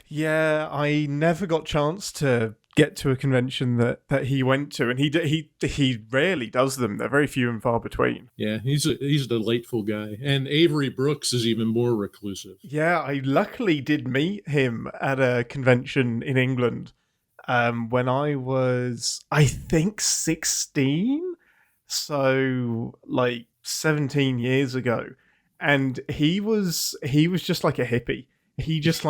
Yeah, I never got a chance to get to a convention that he went to, and he rarely does them. They're very few and far between. Yeah, he's a delightful guy, and Avery Brooks is even more reclusive. Yeah, I luckily did meet him at a convention in England. When I was, I think, 16, so 17 years ago, and he was just like a hippie. He just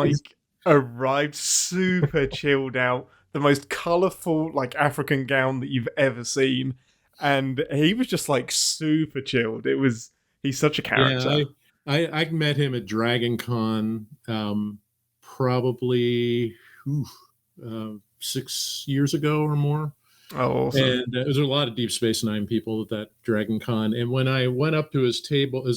arrived super chilled out, the most colourful African gown that you've ever seen, and he was just super chilled. He's such a character. Yeah, I met him at Dragon Con, probably 6 years ago or more. Oh, awesome. And there was a lot of Deep Space Nine people at that Dragon Con. And when I went up to his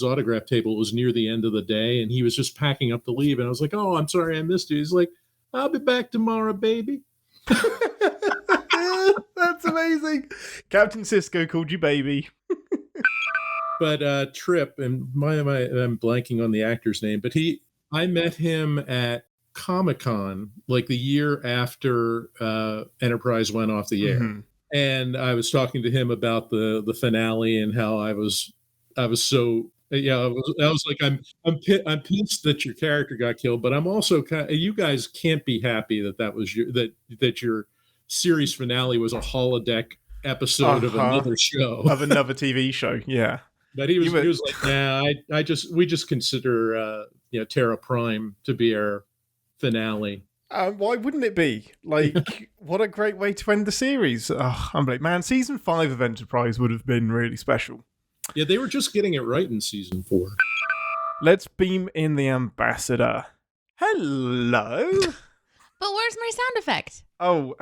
autograph table, it was near the end of the day, and he was just packing up to leave. And I was like, "Oh, I'm sorry I missed you." He's like, "I'll be back tomorrow, baby." That's amazing. Captain Sisko called you baby. But Trip, and I'm blanking on the actor's name, but I met him at Comic-Con the year after Enterprise went off the air, and I was talking to him about the finale and how I was so I was like, I'm pissed that your character got killed, but I'm also you guys can't be happy that was that your series finale was a holodeck episode of another show, of another TV show. Yeah, but he was like, nah, we just consider Terra Prime to be our finale. Why wouldn't it be? What a great way to end the series. I'm like, man, season 5 of Enterprise would have been really special. Yeah, they were just getting it right in season 4. Let's beam in the ambassador. Hello. But where's my sound effect? Oh,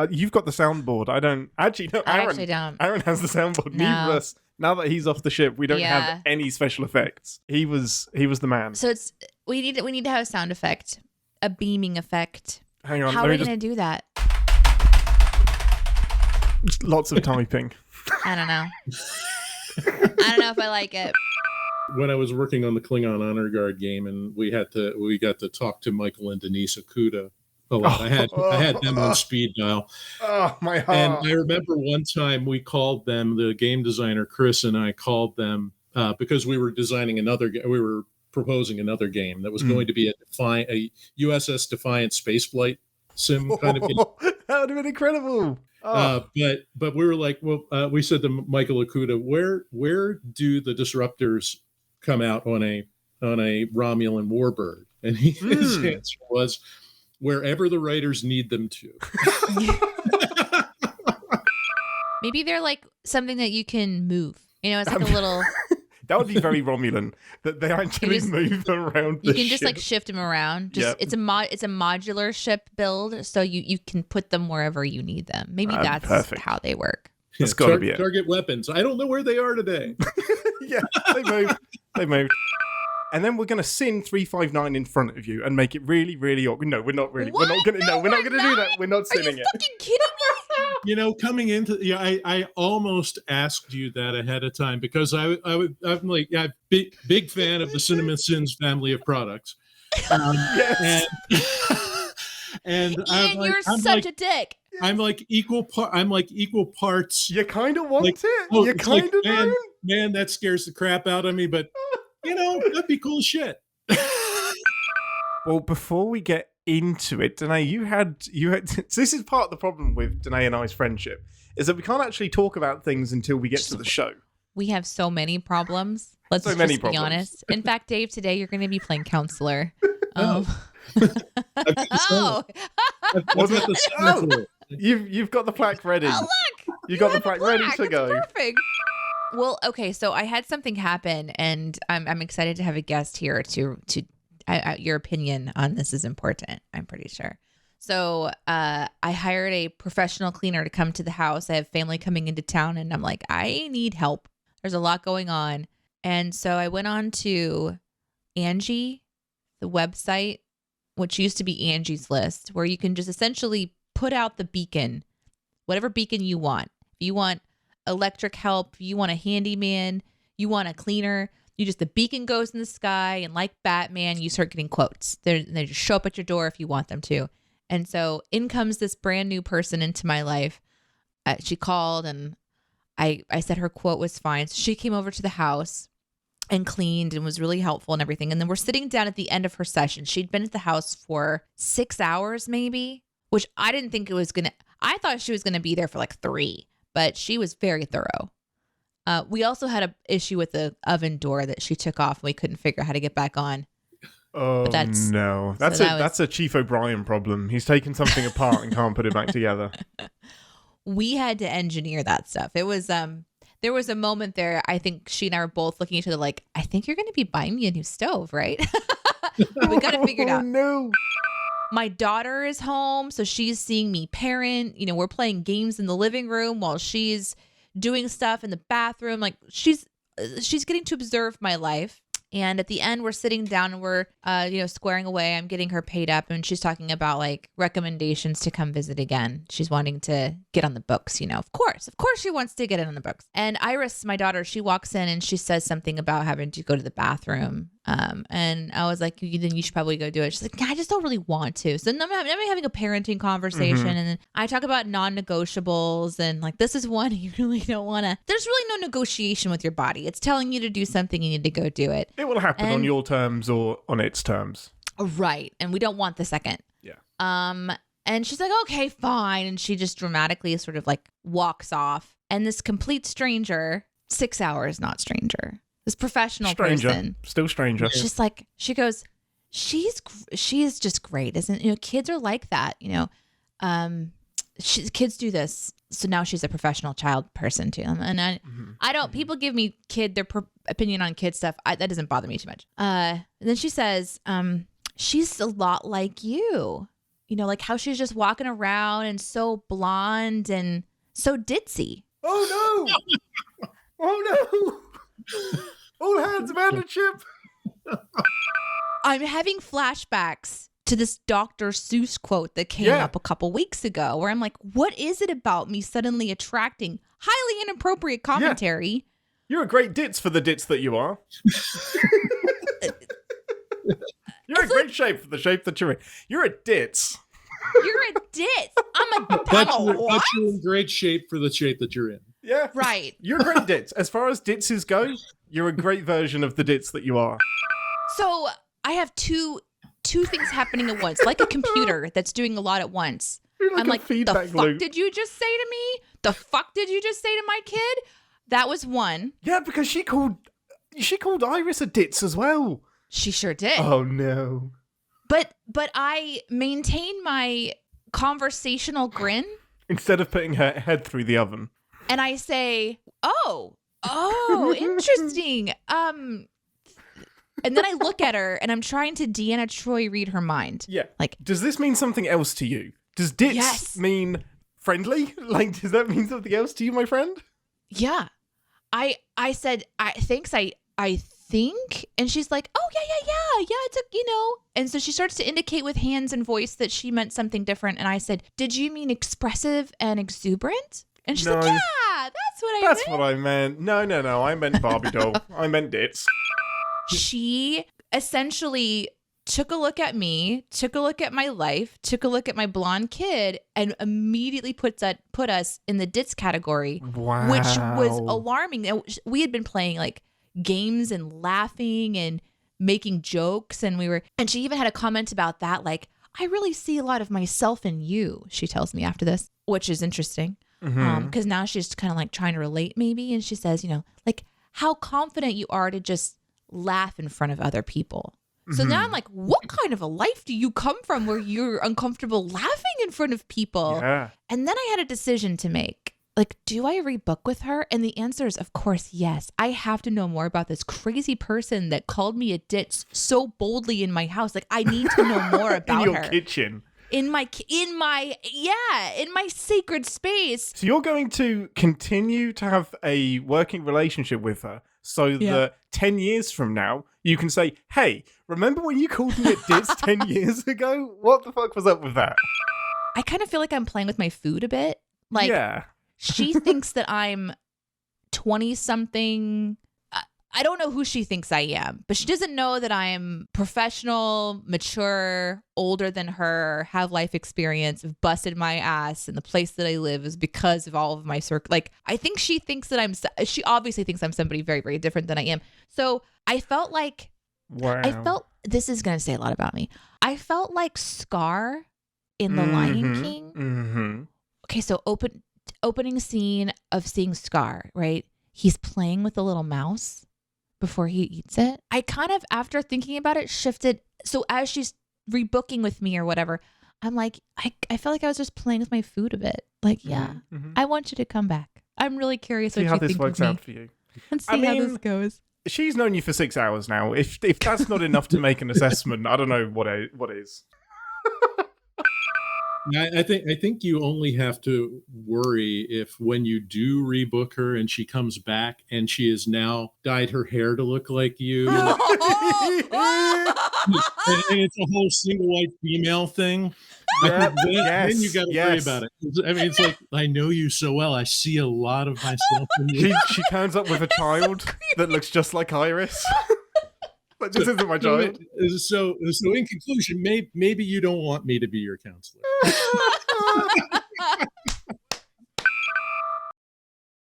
you've got the soundboard. I don't. Actually, no, Aaron. I actually don't. Aaron has the soundboard. No. Neither of us. Now that he's off the ship, we don't have any special effects. He was the man. So we need to have a sound effect. A beaming effect. Hang on. How are we going to do that? Lots of typing. I don't know. I don't know if I like it. When I was working on the Klingon Honor Guard game, and we got to talk to Michael and Denise Okuda a lot. I had them on speed dial. Oh, my heart. And I remember one time we called them, the game designer Chris and I called them because we were designing we were proposing another game that was going to be a USS Defiant spaceflight sim kind of game. That would have been incredible. But we were like, well, we said to Michael Okuda, where do the disruptors come out on a Romulan warbird? And his answer was, wherever the writers need them to. Maybe they're like something that you can move. It's like a little. That would be very Romulan. That they actually move around. You can just like shift them around. It's a modular ship build, so you can put them wherever you need them. Maybe that's perfect. How they work. It's got to be it. Target weapons. I don't know where they are today. Yeah, they move. They move. And then we're going to sin 359 in front of you and make it really, really awkward. No, we're not really. What? We're not going to. No, we're not going to do that. We're not sinning it. Are you fucking kidding me? Coming into, I almost asked you that ahead of time because I'm like, big fan of the CinemaSins family of products. Yes. And Ian, you're such a dick. I'm like equal parts. You kind of want it. Oh, You kind of man, that scares the crap out of me. But that'd be cool as shit. Well, before we get into it, Deneé, you had so this is part of the problem with Deneé and I's friendship, is that we can't actually talk about things until we get to the show. We have so many problems. Let's be honest. In fact, Dave, today you're going to be playing counselor. You've got the plaque ready. Oh, look! You got the plaque ready to go. It's perfect. Well, okay, so I had something happen, and I'm excited to have a guest here to your opinion on this is important, I'm pretty sure. So I hired a professional cleaner to come to the house. I have family coming into town, and I'm like, I need help. There's a lot going on. And so I went on to Angie, the website, which used to be Angie's List, where you can just essentially put out the beacon, whatever beacon you want. If you want electric help, you want a handyman, you want a cleaner, the beacon goes in the sky, and like Batman, you start getting quotes. They just show up at your door if you want them to. And so in comes this brand new person into my life. She called, and I said her quote was fine. So she came over to the house and cleaned and was really helpful and everything. And then we're sitting down at the end of her session. She'd been at the house for 6 hours maybe, which I didn't think I thought she was going to be there for like 3, but she was very thorough. We also had an issue with the oven door that she took off, and we couldn't figure out how to get back on. Oh, no. That's a Chief O'Brien problem. He's taken something apart and can't put it back together. We had to engineer that stuff. It was there was a moment there, I think she and I were both looking at each other like, I think you're going to be buying me a new stove, right? We got it figured out. No. My daughter is home, so she's seeing me parent. We're playing games in the living room while she's doing stuff in the bathroom. Like she's getting to observe my life. And at the end, we're sitting down and we're, squaring away. I'm getting her paid up, and she's talking about like recommendations to come visit again. She's wanting to get on the books, Of course she wants to get in on the books. And Iris, my daughter, she walks in and she says something about having to go to the bathroom. And I was like, then you should probably go do it. She's like, I just don't really want to. So I'm having a parenting conversation, and then I talk about non-negotiables, and like, this is one you really don't want to. There's really no negotiation with your body. It's telling you to do something, you need to go do it. It will happen on your terms or on its terms. Right. And we don't want the second. Yeah. And she's like, okay, fine. And she just dramatically sort of like walks off. And this complete stranger, 6 hours, not stranger, this professional person. Still stranger. She's like, she goes, she is just great. Kids are like that, kids do this. So now she's a professional child person too. And I don't, people give me their opinion on kid stuff. That doesn't bother me too much. And then she says, she's a lot like you, like how she's just walking around and so blonde and so ditzy. Oh no. Oh no. All hands abandoned ship. I'm having flashbacks to this Dr. Seuss quote that came up a couple weeks ago, where I'm like, what is it about me suddenly attracting highly inappropriate commentary? Yeah. You're a great ditz for the ditz that you are. You're in great shape for the shape that you're in. You're a ditz. You're a ditz. I'm a what? You're in great shape for the shape that you're in. Yeah. Right. You're a great ditz. As far as ditzes go, you're a great version of the ditz that you are. So I have two things happening at once, like a computer that's doing a lot at once. like I'm a like, the feedback fuck loop. did you just say to me? The fuck did you just say to my kid? That was one. Yeah, because she called Iris a ditz as well. She sure did. Oh no. But I maintained my conversational grin. Instead of putting her head through the oven. And I say, oh, interesting. And then I look at her and I'm trying to Deanna Troy read her mind. Yeah. Like, does this mean something else to you? Does ditz Yes. mean friendly? Like, does that mean something else to you, my friend? yeah. I said, thanks, I think. And she's like, oh, yeah, it's a, And so she starts to indicate with hands and voice that she meant something different. And I said, did you mean expressive and exuberant? And she's like, yeah, that's what I meant. That's what I meant. No, I meant Barbie doll. I meant ditz. She essentially took a look at me, took a look at my life, took a look at my blonde kid, and immediately put us in the ditz category, Wow. which was alarming. We had been playing like games and laughing and making jokes, and she even had a comment about that, like, I really see a lot of myself in you, she tells me after this, which is interesting. Because now she's kind of like trying to relate maybe, and she says, like how confident you are to just laugh in front of other people. So now I'm like, what kind of a life do you come from where you're uncomfortable laughing in front of people? Yeah. And then I had a decision to make. Like, do I rebook with her? And the answer is, of course, yes. I have to know more about this crazy person that called me a ditz so boldly in my house. Like, I need to know more about in your her. kitchen. In my sacred space. So you're going to continue to have a working relationship with her so that 10 years from now, you can say, hey, remember when you called me a ditz 10 years ago? What the fuck was up with that? I kind of feel like I'm playing with my food a bit. Like, yeah. she thinks that I'm 20-something. I don't know who she thinks I am, but she doesn't know that I'm professional, mature, older than her, have life experience, have busted my ass, and the place that I live is because of all of my circle. Like, I think she thinks that she obviously thinks I'm somebody very, very different than I am. So I felt like, this is going to say a lot about me. I felt like Scar in The Lion King. Mm-hmm. Okay, so opening scene of seeing Scar, right? He's playing with a little mouse before he eats it. I kind of, after thinking about it, shifted. So as she's rebooking with me or whatever, I'm like, I felt like I was just playing with my food a bit. Like, I want you to come back. I'm really curious what you think of me. See how this works out for you. And see how this goes. She's known you for 6 hours now. If that's not enough to make an assessment, I don't know what is. I think you only have to worry if when you do rebook her and she comes back and she has now dyed her hair to look like you. and it's a whole single white female thing. Then you got to worry about it. I mean, it's like, I know you so well. I see a lot of myself in you. She turns up with a child that looks just like Iris. That just isn't my child. So in conclusion, maybe you don't want me to be your counselor.